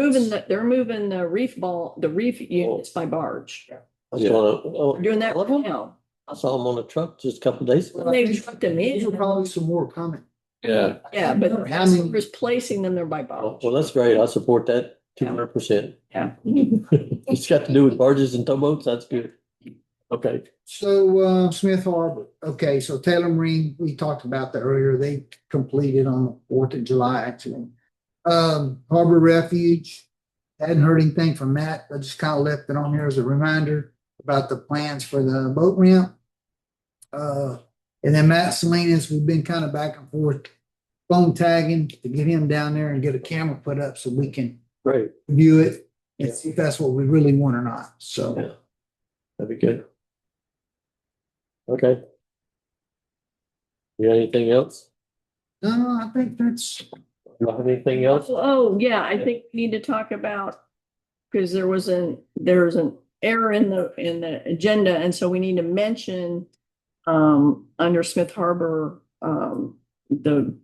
moving the reef units by barge.
I saw
They're doing that
all of
right
them?
now.
I saw them on a truck just a couple days ago.
Well, they trucked them
There's
in.
probably some more coming.
Yeah.
Yeah, but
How many-
just placing them there by barge.
Well, that's great. I support that 200%.
Yeah.
It's got to do with barges and towboats. That's good. Okay.
So, Smith Harbor, okay, so Taylor Marine, we talked about that earlier. They completed on the 4th of July, actually. Harbor Refuge, hadn't heard anything from Matt. I just kind of left it on here as a reminder about the plans for the boat ramp. And then Matt Salinas, we've been kind of back and forth phone tagging to get him down there and get a camera put up so we can
Great.
view it and see if that's what we really want or not. So.
Yeah. That'd be good. Okay. You got anything else?
No, I think that's,
You have anything else?
Oh, yeah, I think we need to talk about, because there's an error in the agenda, and so we need to mention under Smith Harbor, the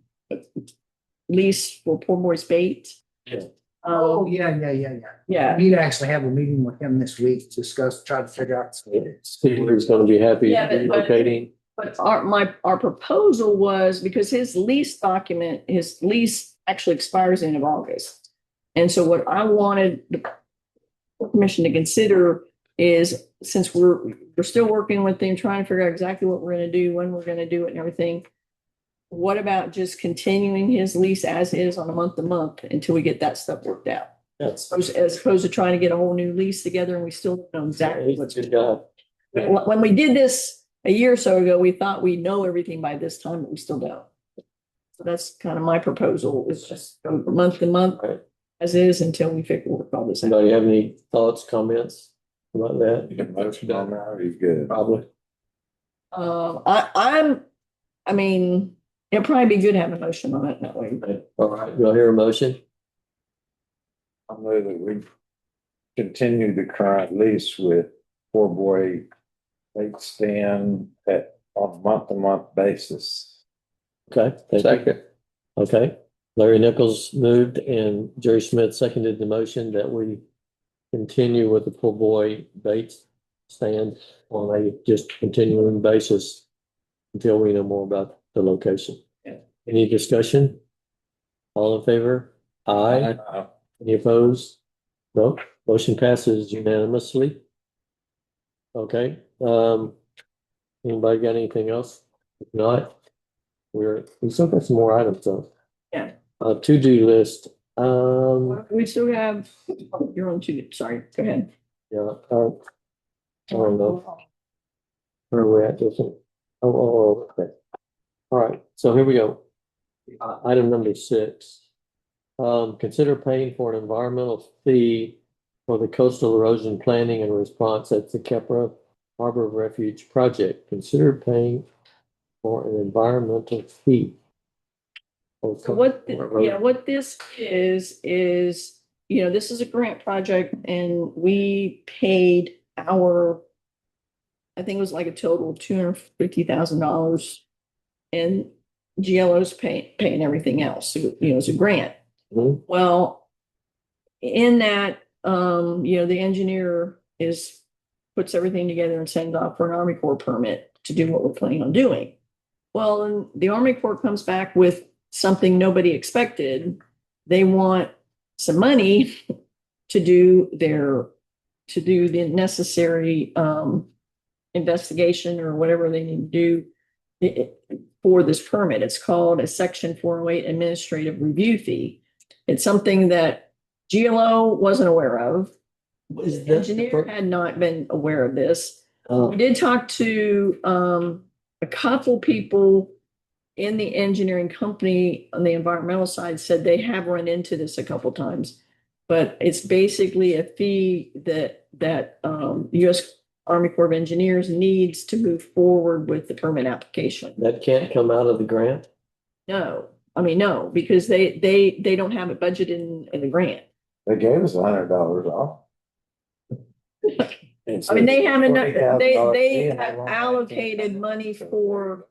lease for Poor Boys Bait.
Yeah.
oh, yeah.
Yeah.
We'd actually have a meeting with him this week to discuss, try to figure out.
See who's gonna be happy
Yeah, but-
relocating.
But our proposal was, because his lease actually expires the end of August. And so what I wanted the commission to consider is, since we're still working with them, trying to figure out exactly what we're gonna do, when we're gonna do it and everything. What about just continuing his lease as is on a month to month until we get that stuff worked out?
Yes.
As opposed to trying to get a whole new lease together and we still don't know exactly
He's a
what's.
good guy.
When we did this a year or so ago, we thought we know everything by this time, but we still don't. So that's kind of my proposal, is just go month to month
Right.
as is until we work all this out.
Somebody have any thoughts, comments about that?
You can motion on that, or you good?
Probably.
I mean, it'll probably be good to have a motion on it that way.
Okay. All right, do I hear a motion?
I move that we continue the current lease with Poor Boy Bait Stand on a month-to-month basis.
Okay. thank you.
Second.
Okay, Larry Nichols moved and Jerry Smith seconded the motion that we continue with the Poor Boy Bait Stand on a just continuing basis until we know more about the location.
Yeah.
Any discussion? All in favor? Aye. Any opposed? No, motion passes unanimously. Okay, anybody got anything else? If not, we still got some more items though.
Yeah.
To-do list,
We still have, you're on two, sorry, go ahead.
yeah, I don't know. Where are we at, Jason? Okay. All right, so here we go. Item number 6. Consider paying for an environmental fee for the coastal erosion planning and response at the Kepra Harbor Refuge project. Consider paying for an environmental fee.
So what this is, this is a grant project and we paid I think it was like a total of $250,000 and GLO's paying everything else. So, it's a grant.
Mhm.
Well, in that, the engineer puts everything together and sends off for an Army Corps permit to do what we're planning on doing. Well, and the Army Corps comes back with something nobody expected. They want some money to do the necessary investigation or whatever they need to do for this permit. It's called a Section 408 administrative review fee. It's something that GLO wasn't aware of.
Is
The engineer had not been aware of this. We did talk to a couple people in the engineering company on the environmental side, said they have run into this a couple times. But it's basically a fee that U.S. Army Corps of Engineers needs to move forward with the permit application.
That can't come out of the grant?
No, because they don't have it budgeted in the grant.
They gave us $100 off.
I mean, they have enough, they have allocated money for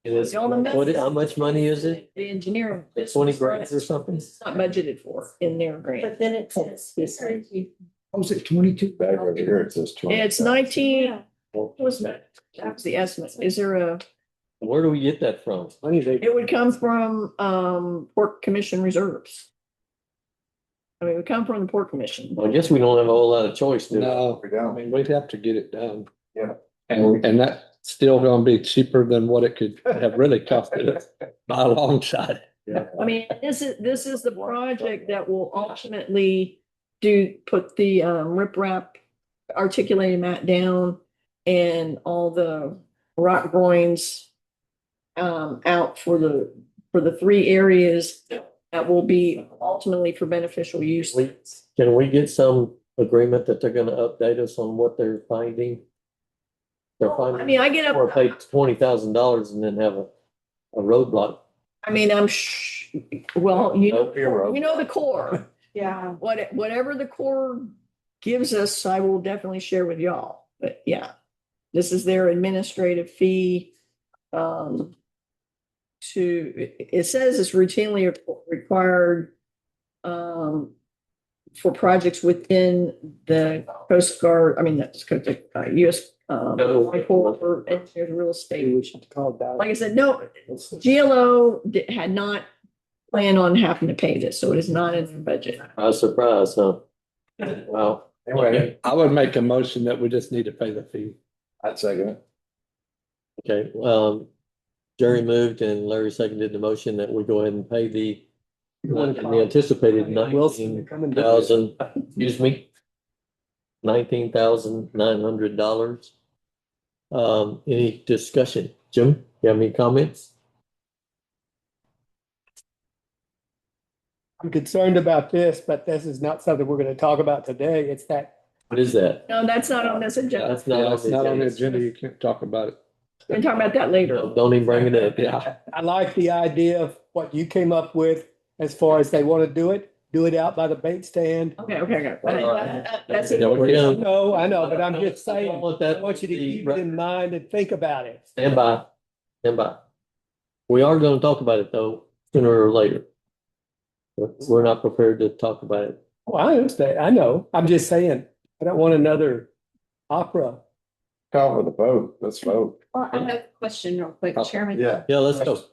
It is,
All the
how much money is it?
The engineering.
20 grand or something?
It's not budgeted for in their grant.
But then it says.
What was it, 22?
Back over here, it says 20.
It's 19, what was that? That was the estimate. Is there a,
Where do we get that from?
it would come from, Port Commission reserves. I mean, it would come from the Port Commission.
I guess we don't have a whole lot of choice, do we?
No,
We
I
don't.
mean, we'd have to get it done.
Yeah.
And that's still gonna be cheaper than what it could have really costed us by a long shot.
I mean, this is the project that will ultimately put the riprap articulating mat down and all the rock groins out for the three areas that will be ultimately for beneficial use.
Can we get some agreement that they're gonna update us on what they're finding? They're finding.
I mean, I get up.
Or pay $20,000 and then have a roadblock.
I mean, well, you
No fear
know,
road.
you know the core.
Yeah.
Whatever the core gives us, I will definitely share with y'all. But yeah, this is their administrative fee. It says it's routinely required for projects within the Coast Guard, I mean, that's US Corps for Engineers Real Estate.
We should call that.
Like I said, no, GLO had not planned on having to pay this, so it is not in their budget.
I was surprised, huh? Wow.
Anyway,
I would make a motion that we just need to pay the fee.
I'd second it.
Okay, Jerry moved and Larry seconded the motion that we go ahead and pay the anticipated $19,900. Any discussion? Jim, you have any comments?
I'm concerned about this, but this is not something we're gonna talk about today. It's that,
What is that?
No, that's not on this agenda.
That's not
Yeah,
on
it's not on the
the agenda.
agenda. You can't talk about it.
We can talk about that later.
Don't even bring it up.
Yeah.
I like the idea of what you came up with as far as they want to do it out by the bait stand.
Okay. That's
Yeah,
it.
we're done.
No, I know, but I'm just
I
saying,
don't want
I
that
want you to
to be
keep it in mind and think about it.
Stand by. Stand by. We are gonna talk about it though, sooner or later. But we're not prepared to talk about it.
Well, I understand, I know, I'm just saying, I don't want another opera.
Call for the vote. Let's vote.
Well, I have a question real quick, Chairman.
Yeah.
Yeah, let's go.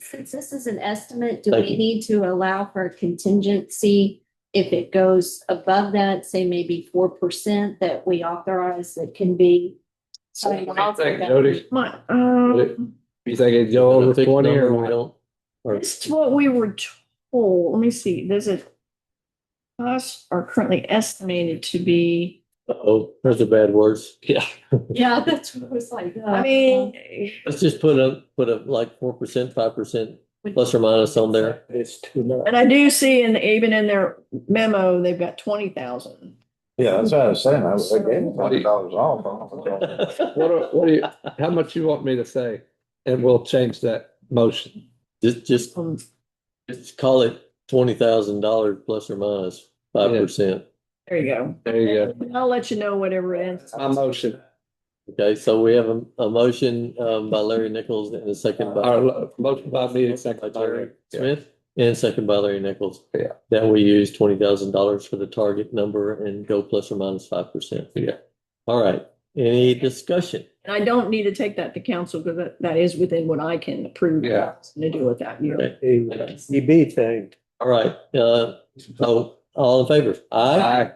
Since this is an estimate, do
Thank
we
you.
need to allow for a contingency if it goes above that, say maybe 4% that we authorize that can be?
Jody,
My,
you think it'd go over
Fixed
20
number,
or
we
not?
don't. Or
this is what we were told. Let me see. Does it? Costs are currently estimated to be,
oh, those are bad words. Yeah.
Yeah, that's what I was like.
I mean,
Let's just put a like 4%, 5% plus or minus on there.
It's too much.
and I do see even in their memo, they've got 20,000.
Yeah, that's what I was saying. I gave them $20 off.
What do you, how much you want me to say? And we'll change that motion.
Just call it $20,000 plus or minus 5%.
There you go.
There you go.
I'll let you know whatever it is.
My motion,
Okay, so we have a motion by Larry Nichols and a second by
our motion by me, second by
Jerry
Larry. Yeah.
Smith and second by Larry Nichols.
Yeah.
That we use $20,000 for the target number and go plus or minus 5%.
Yeah.
All right. Any discussion?
And I don't need to take that to council because that is within what I can approve.
Yeah.
To do with that. You know.
Okay.
EB thing.
All right. So all in favor? Aye.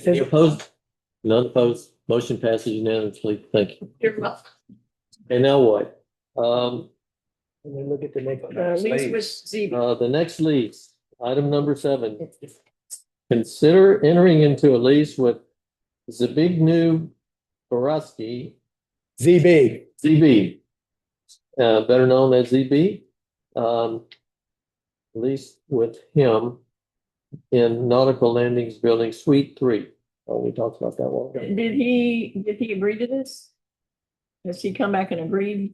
Any opposed? None opposed. Motion passes unanimously. Thank you.
You're welcome.
And now what?
And then look at the next.
Lease with ZB.
The next lease, item number 7. Consider entering into a lease with Zbigniew Borowski,
ZB.
ZB, better known as ZB. Lease with him in Nautical Landings Building Suite 3. Oh, we talked about that one.
Did he agree to this? Has he come back and agreed?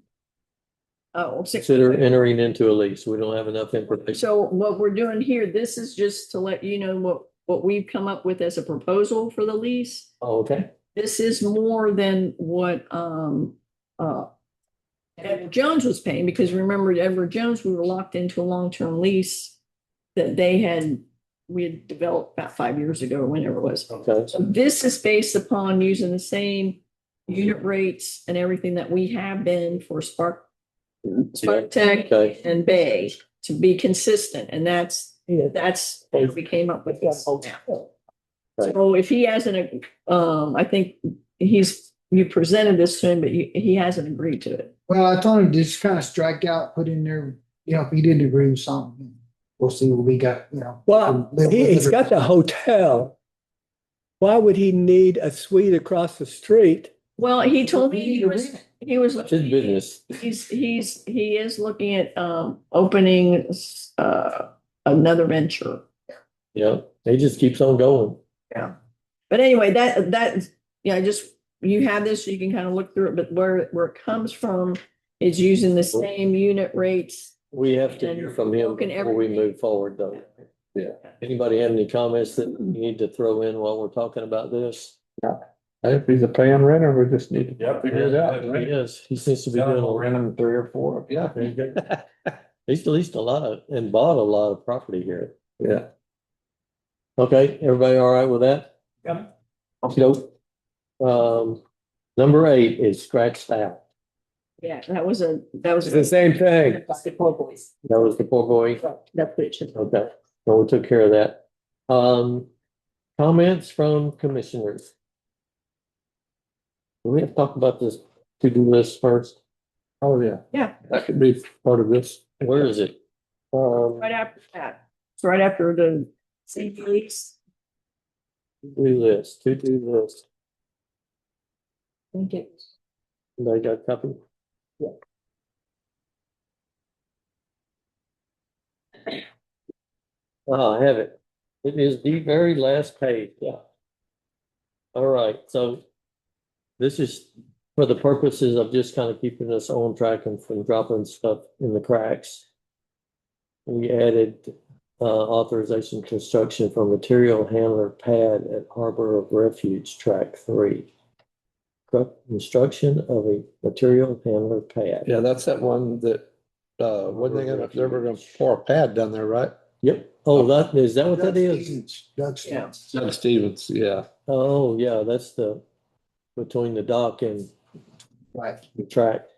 Oh,
Consider entering into a lease. We don't have enough information.
so what we're doing here, this is just to let you know what we've come up with as a proposal for the lease.
Oh, okay.
This is more than what Edward Jones was paying, because remember Edward Jones, we were locked into a long-term lease that we had developed about 5 years ago, or whenever it was.
Okay,
So this is based upon using the same unit rates and everything that we have been for Spark Tech
okay.
and Bay to be consistent, and that's what we came up with this now. So if he hasn't, I think you presented this to him, but he hasn't agreed to it.
Well, I told him to just kind of strike out, put in there, if he didn't agree with something, we'll see what we got,
Well, he's got the hotel. Why would he need a suite across the street?
Well, he told me he was
It's his business.
he is looking at opening another venture.
Yeah, he just keeps on going.
Yeah. But anyway, just you have this, so you can kind of look through it, but where it comes from is using the same unit rates.
We have to hear from him before we move forward, though. Yeah. Anybody have any comments that you need to throw in while we're talking about this?
If he's a paying renter, we just need to figure it out.
He
Right?
is. He seems to be doing a
Random 3 or 4.
Yeah.
There you go. He's leased a lot and bought a lot of property here.
Yeah.
Okay, everybody all right with that?
Yep.
Nope. Number 8 is scratched out.
Yeah, that was
It's the same thing.
That's the poor boys.
That was the poor boy.
That's what it should be.
Okay, well, we took care of that. Comments from commissioners? Do we have to talk about this to-do list first?
Oh, yeah.
Yeah.
That could be part of this.
Where is it?
right after that. It's right after the safety leaks.
To-do list, to-do list.
Thank you.
They got a copy?
Yeah.
Oh, I have it. It is the very last page, yeah. All right, so this is for the purposes of just kind of keeping us on track and from dropping stuff in the cracks. We added authorization construction for material handler pad at Harbor of Refuge, Track 3. Construction of a material handler pad.
Yeah, that's that one that, when they they were gonna pour a pad down there, right?
Yep. Oh, is that what that is?
Doug
Yeah.
Stevens.
Doug Stevens, yeah.
Oh, yeah, that's between the dock and
Right.
the track.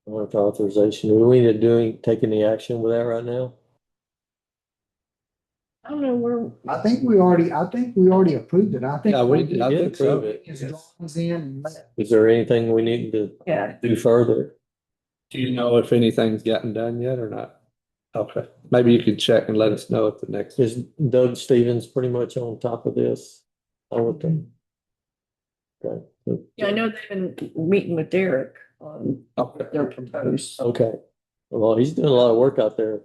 Authorization. Do we need to take any action with that right now?
I don't know where.
I think we already approved it. I think.
Yeah, we
We
did. I
did
think so.
approve it.
His drawings in and let-
Is there anything we need to
Yeah.
do further?
Do you know if anything's gotten done yet or not? Okay, maybe you could check and let us know at the next.
Is Doug Stevens pretty much on top of this? I would think. Okay.
Yeah, I know they've been meeting with Derek on
Okay.
their proposed.
Okay. Well, he's doing a lot of work out there.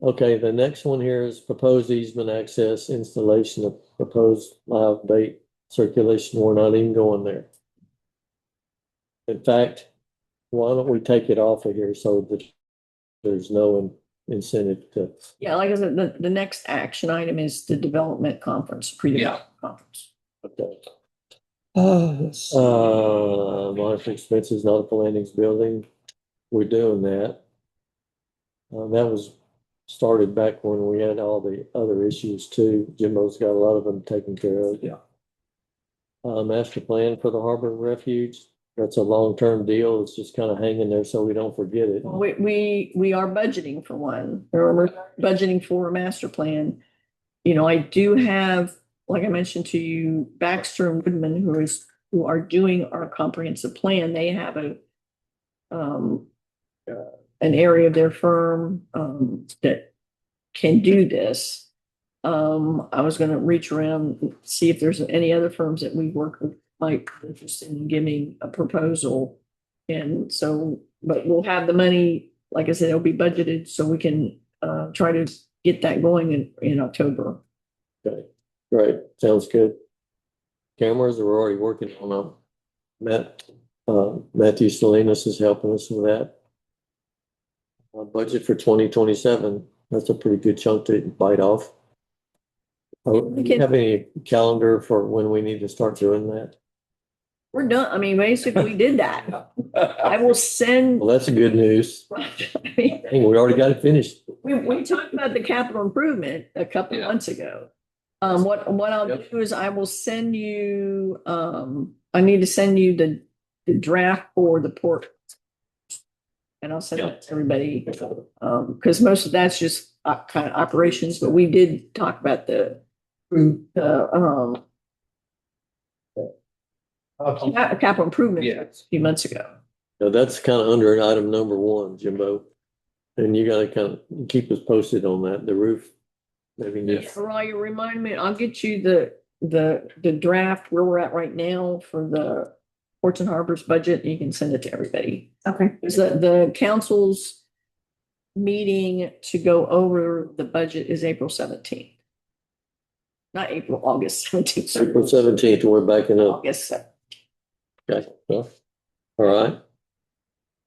Okay, the next one here is proposed easement access, installation of proposed live bait circulation. We're not even going there. In fact, why don't we take it off of here so that there's no incentive to,
Yeah, like I said, the next action item is the development conference, pre-development conference.
okay.
Let's see.
Monitoring expenses, nautical landings building. We're doing that. That was started back when we had all the other issues too. Jimbo's got a lot of them taken care of.
Yeah.
Master plan for the harbor refuge. That's a long-term deal. It's just kind of hanging there so we don't forget it.
Well, we are budgeting for one, or we're budgeting for a master plan. I do have, like I mentioned to you, Baxter and Woodman, who are doing our comprehensive plan. They have an area of their firm that can do this. I was gonna reach around and see if there's any other firms that we work with might be interested in giving a proposal. And so, but we'll have the money, like I said, it'll be budgeted so we can try to get that going in October.
Okay, great. Sounds good. Cameras are already working on them. Matthew Salinas is helping us with that. Budget for 2027. That's a pretty good chunk to bite off. Do you have any calendar for when we need to start doing that?
We're done. I mean, basically, we did that. I will send.
Well, that's a good news.
I mean,
Hey, we already got it finished.
we talked about the capital improvement a couple months ago. What I'll
Yep.
do is I will send you, I need to send you the draft for the port. And I'll send it to everybody, because most of that's just kind of operations, but we did talk about the capital improvement a few months ago.
Now, that's kind of under item number 1, Jimbo. And you gotta kind of keep us posted on that, the roof. Maybe next.
Roy, you remind me, I'll get you the draft where we're at right now for the Ports and Harbors budget. You can send it to everybody.
Okay.
Is that the council's meeting to go over the budget is April 17th. Not April, August 17th.
April 17th, we're backing up.
August 7th.
Okay, well, all right.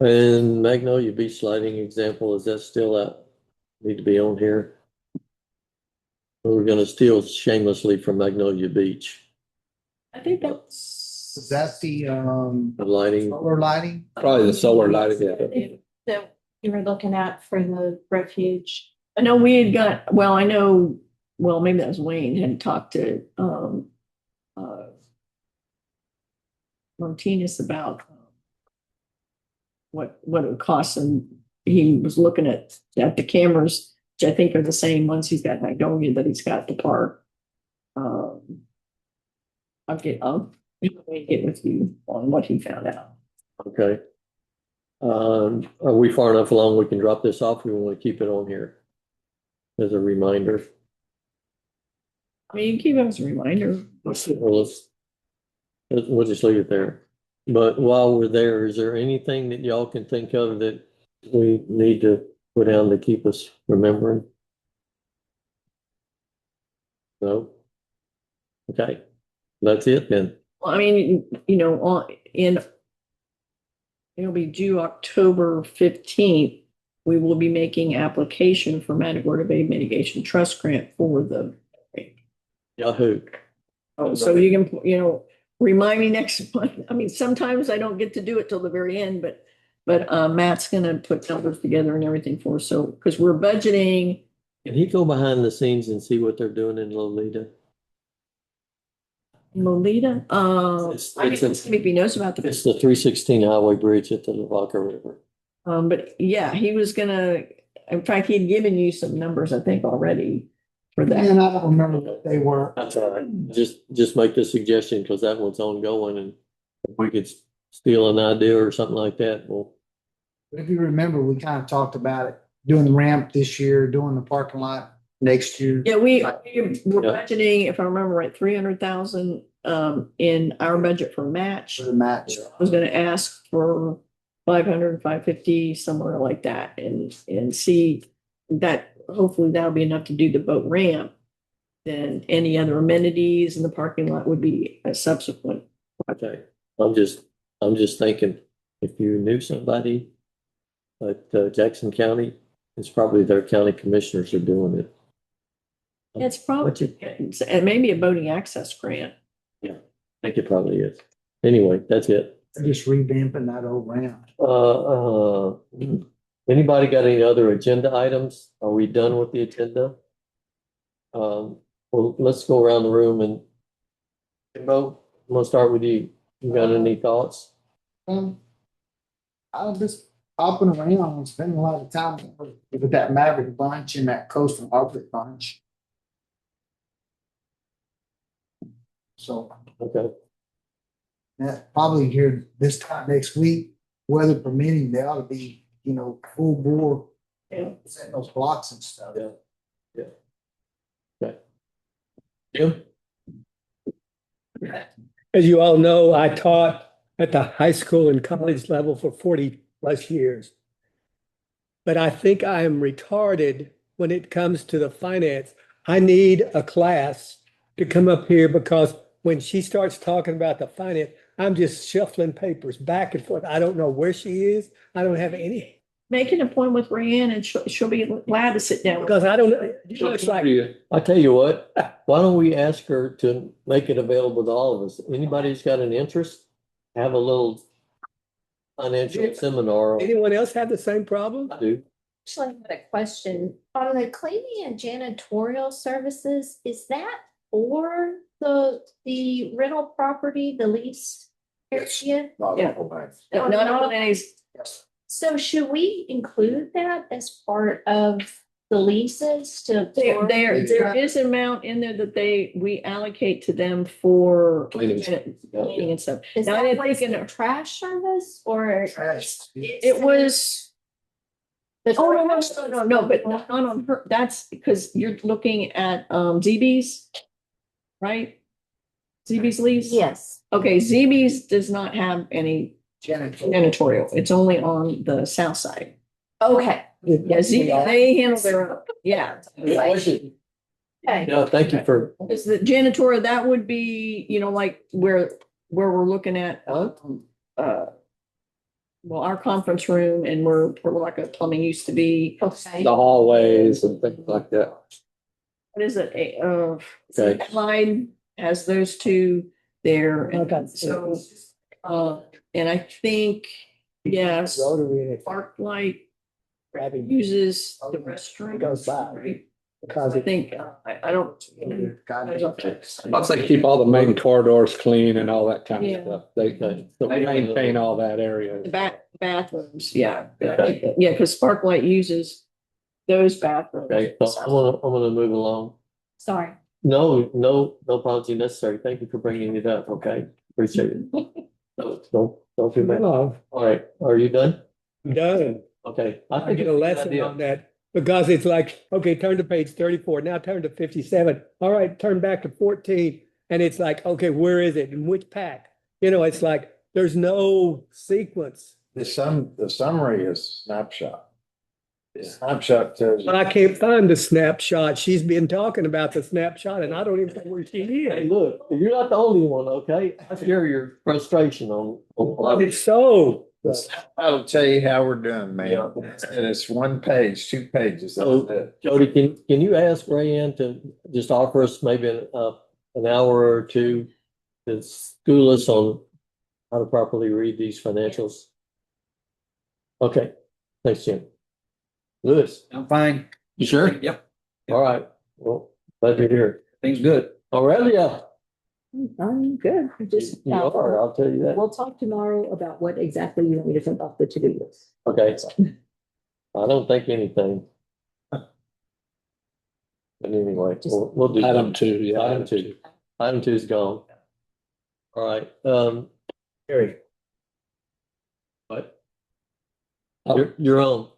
And Magnolia Beach lighting example, is that still out? Need to be on here? We're gonna steal shamelessly from Magnolia Beach,
I think that's.
Is that the
lighting.
solar lighting?
Probably the solar lighting. Yeah.
That you were looking at for the refuge.
I know we had got, well, I know, well, maybe that was Wayne had talked to, Martinez about what it would cost, and he was looking at the cameras, which I think are the same ones he's got in Magnolia that he's got at the park. I'll get with you on what he found out.
Okay. Are we far enough along we can drop this off? We want to keep it on here as a reminder.
I mean, you can keep it as a reminder.
We'll just leave it there. But while we're there, is there anything that y'all can think of that we need to put down to keep us remembering? No? Okay, that's it then.
Well, I mean, it'll be due October 15th. We will be making application for Matagorda Bay Mitigation Trust Grant for the.
Yahoo.
Oh, so you can, remind me next month. I mean, sometimes I don't get to do it till the very end, but Matt's gonna put numbers together and everything for us. So, because we're budgeting.
Can he go behind the scenes and see what they're doing in Lolita?
Lolita, I
It's
mean, maybe he knows about
It's the 316 highway bridge at the Lavaca River.
but yeah, he was gonna, in fact, he'd given you some numbers, I think, already for that.
And I don't remember what they were.
That's all right. Just make the suggestion because that one's ongoing, and if we could steal an idea or something like that, well.
But if you remember, we kind of talked about it, doing the ramp this year, doing the parking lot next year.
Yeah, we're budgeting, if I remember right, 300,000 in our budget for match.
For the match.
I was gonna ask for 500, 550, somewhere like that, and see that hopefully that'll be enough to do the boat ramp. Then any other amenities in the parking lot would be a subsequent.
Okay, I'm just thinking, if you knew somebody at Jackson County, it's probably their county commissioners are doing it.
It's probably, and maybe a boating access grant.
Yeah, I think it probably is. Anyway, that's it.
Just revamping that old ramp.
Anybody got any other agenda items? Are we done with the agenda? Well, let's go around the room and Bo, I'm gonna start with you. You got any thoughts?
I'll just hopping around and spending a lot of time with that Maverick bunch and that Coastal Harbor bunch. So,
Okay,
yeah, probably here this time next week, weather permitting, they ought to be, full bore.
Yeah.
Setting those blocks and stuff.
Yeah. Okay. Jim?
As you all know, I taught at the high school and college level for 40+ years. But I think I am retarded when it comes to the finance. I need a class to come up here because when she starts talking about the finance, I'm just shuffling papers back and forth. I don't know where she is. I don't have any.
Make an appointment with Rayanne and she'll be glad to sit down.
Because I don't know. It looks like
I tell you what, why don't we ask her to make it available to all of us? Anybody who's got an interest, have a little financial seminar.
Anyone else have the same problem?
I do.
Actually, I had a question. On the cleaning and janitorial services, is that for the rental property, the lease area?
Yeah. Not on any,
So should we include that as part of the leases to?
there is an amount in there that we allocate to them for
Cleaning.
cleaning and stuff.
Is
Now,
that
I
like
think
the trash service or?
it was.
The
Oh, no,
trash-
but not on her, that's because you're looking at, ZB's, right? ZB's lease?
Yes.
Okay, ZB's does not have any
Janitorial.
janitorial. It's only on the south side.
Okay.
Yeah, ZB, they handle their own, yeah.
Okay.
Yeah, thank you for,
Because the janitorial, that would be, like where we're looking at, well, our conference room and where like a plumbing used to be.
Okay.
The hallways and things like that.
What is it?
Okay.
Line has those two there. And
Okay.
so, and I think, yes,
Rotary
Sparklight
grabbing
uses the restroom.
goes by.
Right?
because
I think, I don't.
Once they keep all the main corridors clean and all that kind
Yeah.
of stuff, they maintain all that area.
The bathrooms, yeah.
Okay.
Yeah, because Sparklight uses those bathrooms.
okay, so I'm gonna move along.
Sorry.
No apology necessary. Thank you for bringing it up, okay? Appreciate it. Don't feel bad.
No,
All right, are you done?
I'm done.
Okay.
I
think
get
it's
a
good
lesson
idea.
on that because it's like, okay, turn to page 34, now turn to 57. All right, turn back to 14. And it's like, okay, where is it? In which pack? You know, it's like, there's no sequence.
The summary is snapshot. The snapshot tells you.
I can't find the snapshot. She's been talking about the snapshot and I don't even know where she
Hey,
is.
look, you're not the only one, okay? I share your frustration on.
It's so.
I'll tell you how we're doing, man. And it's 1 page, 2 pages. That's
So,
it.
Jody, can you ask Rayanne to just offer us maybe an hour or two to school us on how to properly read these financials? Okay, thanks, Jim. Lewis,
I'm fine.
you sure?
Yep.
All right, well, glad to hear.
Things good.
Aurelia,
I'm good. Just,
you are, I'll tell you that.
we'll talk tomorrow about what exactly you want me to take off the to-do list.
Okay. I don't think anything. But anyway, we'll do.
Item 2, yeah.
Item 2. Item 2 is gone. All right,
Harry.
what?
Oh.
You're on.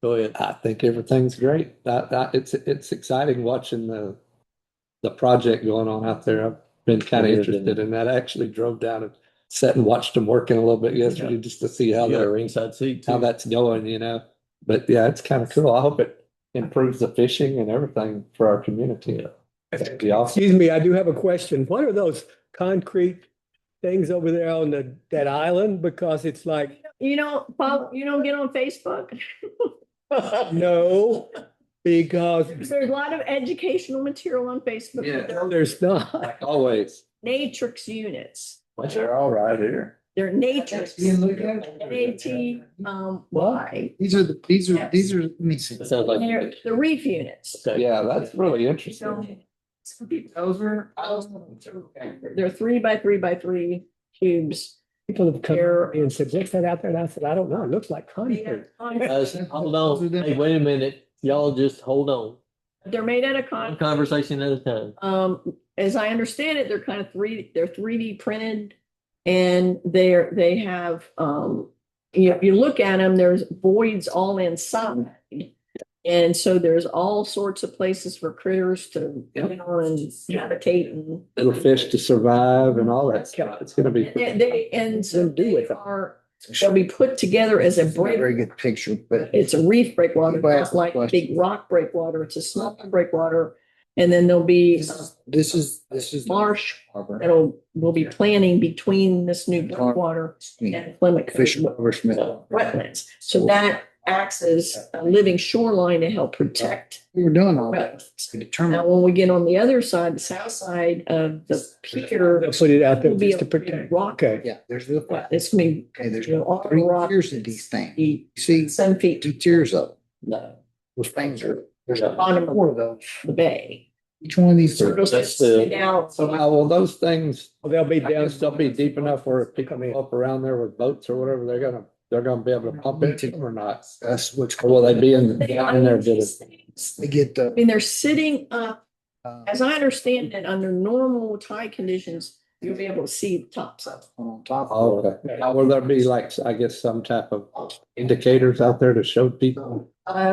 Go ahead.
I think everything's great. It's exciting watching the project going on out there. I've been kind of
It is, isn't
interested in that. I actually drove down and sat and watched them working a little bit yesterday just to see how
You got a
they're
ringside seat
how
too.
that's going, But yeah, it's kind of cool. I hope it improves the fishing and everything for our community.
Yeah.
That'd be awesome.
Excuse me, I do have a question. What are those concrete things over there on that island? Because it's like,
Paul, you don't get on Facebook.
no, because
There's a lot of educational material on Facebook.
Yeah.
there's not.
Like always.
Natrix units.
They're all right here.
They're Natrix.
You can look at it.
N-A-T, Y.
These are, let me see.
It sounds like.
They're the reef units.
Okay.
Yeah, that's really interesting.
Those are, they're 3 by 3 by 3 cubes.
People have come and said, what's that out there? And I said, I don't know. It looks like concrete.
Guys, hold on. Hey, wait a minute. Y'all just hold on.
They're made out of
One
concrete.
conversation at a time.
As I understand it, they're kind of they're 3D printed and they have, if you look at them, there's voids all inside. And so there's all sorts of places for critters to, and habitate and.
Little fish to survive and all that stuff. It's gonna be.
And so they'll be put together as a break.
Very good picture, but
It's a reef breakwater,
Well,
not like
question.
big rock breakwater. It's a small breakwater. And then there'll be
this is.
marsh
Harbor.
we'll be planning between this new breakwater and Plymouth
Fish over Smith.
wetlands. So that acts as a living shoreline to help protect
We're doing all that.
wetlands.
To
Now,
determine.
when we get on the other side, the south side of the pier,
They'll put it out there
will be
just to
a big
protect.
rock.
Okay.
Yeah, there's the,
It's gonna be,
okay, there's
you know, all the
3
rock.
tiers of these things. You
be
see,
7 feet
2
to
tiers of them.
the
Those things are, there's
Yeah.
bottom
four of those.
of the bay.
Each one of these.
So it'll
That's
sit
the-
out.
So how will those things,
They'll be
I
down.
guess they'll be deep enough where if people come up around there with boats or whatever, they're gonna be able to pump into them or not?
That's what's.
Or will they be down in there, did it?
They get
I
the.
mean, they're sitting up,
uh,
as I understand it, under normal tide conditions, you'll be able to see the tops of.
On top
Oh,
of it.
okay. Now, will there be like, I guess, some type of indicators out there to show people?
What they're
I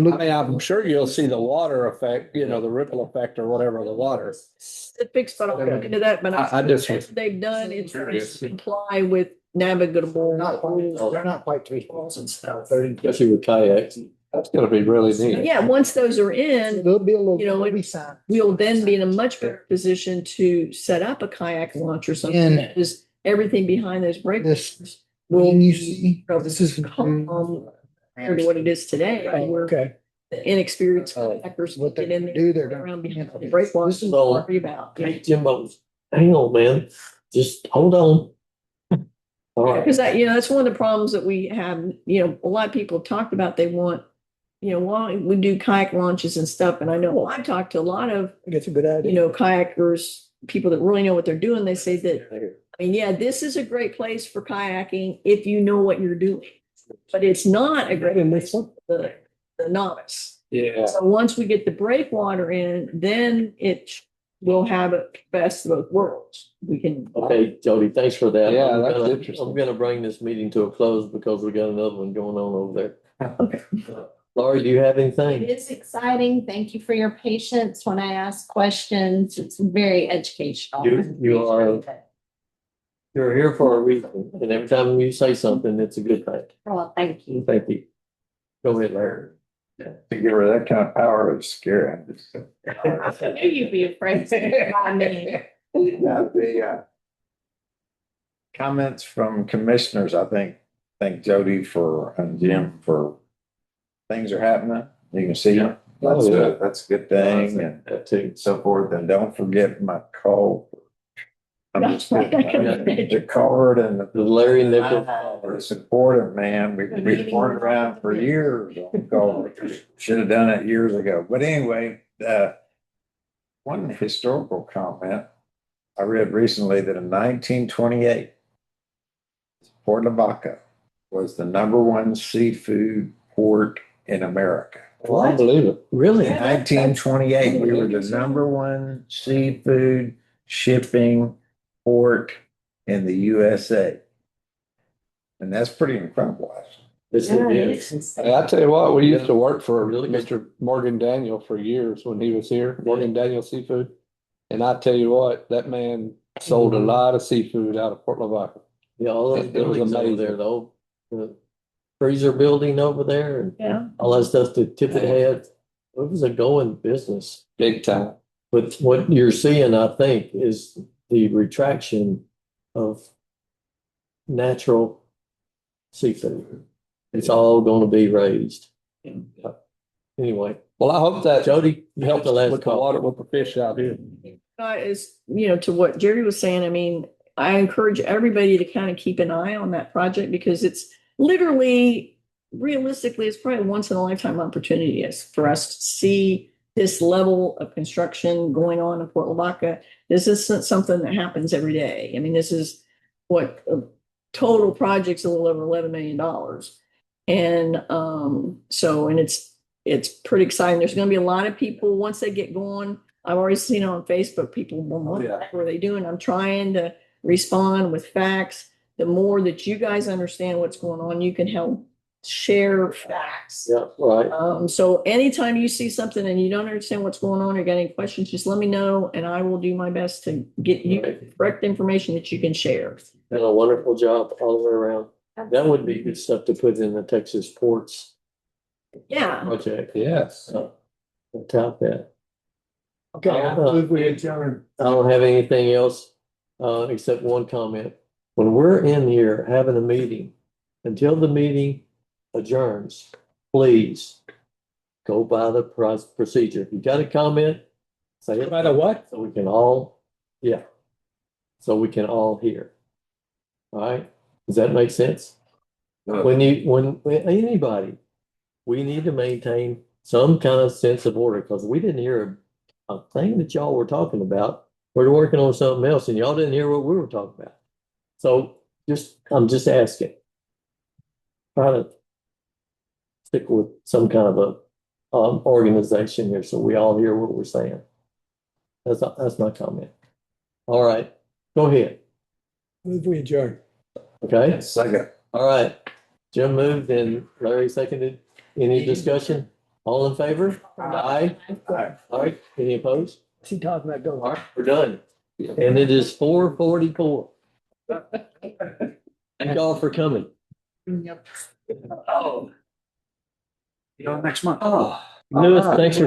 looking.
mean, I'm sure you'll see the water effect, you know, the ripple effect or whatever of the water.
Specifics, but I'll look into that, but
I just-
what they've done is comply with navigable rules.
They're not quite 3
Laws and stuff.
30.
Especially with kayaks.
That's gonna be really neat.
Yeah, once those are in,
There'll be a little.
You know,
there'll be sign.
we'll then be in a much better position to set up a kayak launch or something.
And-
Because everything behind those breakers
This,
will
when you
be
see, this is.
calm compared to what it is today, where
Okay.
the inexperienced kayakers
What
get
they're
in
gonna
there,
do, they're gonna.
around behind the breakwater,
This is
don't
all-
worry about.
Hey, Jimbo, hang on, man. Just hold on. All right.
Because that, that's one of the problems that we have, a lot of people have talked about, they want, why we do kayak launches and stuff, and I know I've talked to a lot of,
I think it's a good idea.
kayakers, people that really know what they're doing, they say that, I mean, yeah, this is a great place for kayaking if you know what you're doing. But it's not a great place for the novice.
Yeah.
So once we get the breakwater in, then we'll have it best of both worlds. We can.
Okay, Jody, thanks for that.
Yeah,
I'm
that's
gonna-
interesting.
I'm gonna bring this meeting to a close because we got another one going on over there.
Okay.
Laurie, do you have
It
anything?
is exciting. Thank you for your patience when I ask questions. It's very educational.
You are- You're here for a reason, and every time you say something, it's a good thing.
Well, thank you.
Thank you. Go ahead, Larry.
To give her that kind of power is scary.
I knew you'd be afraid to by me.
Now, the comments from commissioners, I thank Jody and Jim for things are happening. You can see them. That's
Oh, yeah.
that's a good thing and
That too.
so forth. And don't forget my call. I'm just kidding. The card and
The Larry Nichols.
we're supportive, man. We've worked around for years on call. Should have done it years ago. But anyway, one historical comment I read recently that in 1928, Port Lavaca was the #1 seafood port in America.
Well, I believe it.
Really?
In 1928, we were the #1 seafood shipping port in the USA. And that's pretty incredible, actually.
This is it.
Hey, I tell you what, we used to work for
Really good.
Mr. Morgan Daniel for years when he was here, Morgan Daniel Seafood. And I tell you what, that man sold a lot of seafood out of Port Lavaca.
Yeah, all those
It was
buildings over
amazing.
there, the freezer building over there and
Yeah.
all that stuff to Tippet Head. It was a going business.
Big time.
But what you're seeing, I think, is the retraction of natural seafood. It's all going to be raised. Anyway,
Well, I hope that
Jody, you helped
helps
the last
with the
call.
water, with the fish out here.
Is, to what Jerry was saying, I mean, I encourage everybody to kind of keep an eye on that project because it's literally, realistically, it's probably a once in a lifetime opportunity is for us to see this level of construction going on in Port Lavaca. This isn't something that happens every day. I mean, this is what total project's a little over $11 million. And and it's pretty exciting. There's going to be a lot of people once they get going. I've already seen on Facebook people, well, what the heck were they doing? I'm trying to respond with facts. The more that you guys understand what's going on, you can help share facts.
Yeah, right.
So anytime you see something and you don't understand what's going on or got any questions, just let me know and I will do my best to get you the correct information that you can share.
Done a wonderful job all the way around. That would be good stuff to put in the Texas ports
Yeah.
project.
Yes.
Top that.
Okay, I move we adjourn.
I don't have anything else, except one comment. When we're in here having a meeting, until the meeting adjourns, please go by the procedure. If you got a comment, say it.
By the what?
So we can all, yeah. So we can all hear. All right? Does that make sense? When anybody, we need to maintain some kind of sense of order because we didn't hear a thing that y'all were talking about. We're working on something else and y'all didn't hear what we were talking about. So I'm just asking. Try to stick with some kind of a organization here so we all hear what we're saying. That's my comment. All right, go ahead.
Move we adjourn.
Okay,
Second.
all right. Jim moved and Larry seconded. Any discussion? All in favor? Aye. All right, any opposed?
What's he talking about going?
All right, we're done. And it is 4:44. Thank y'all for coming.
Yep.
Oh.
See you next month.
Oh. Lewis, thanks for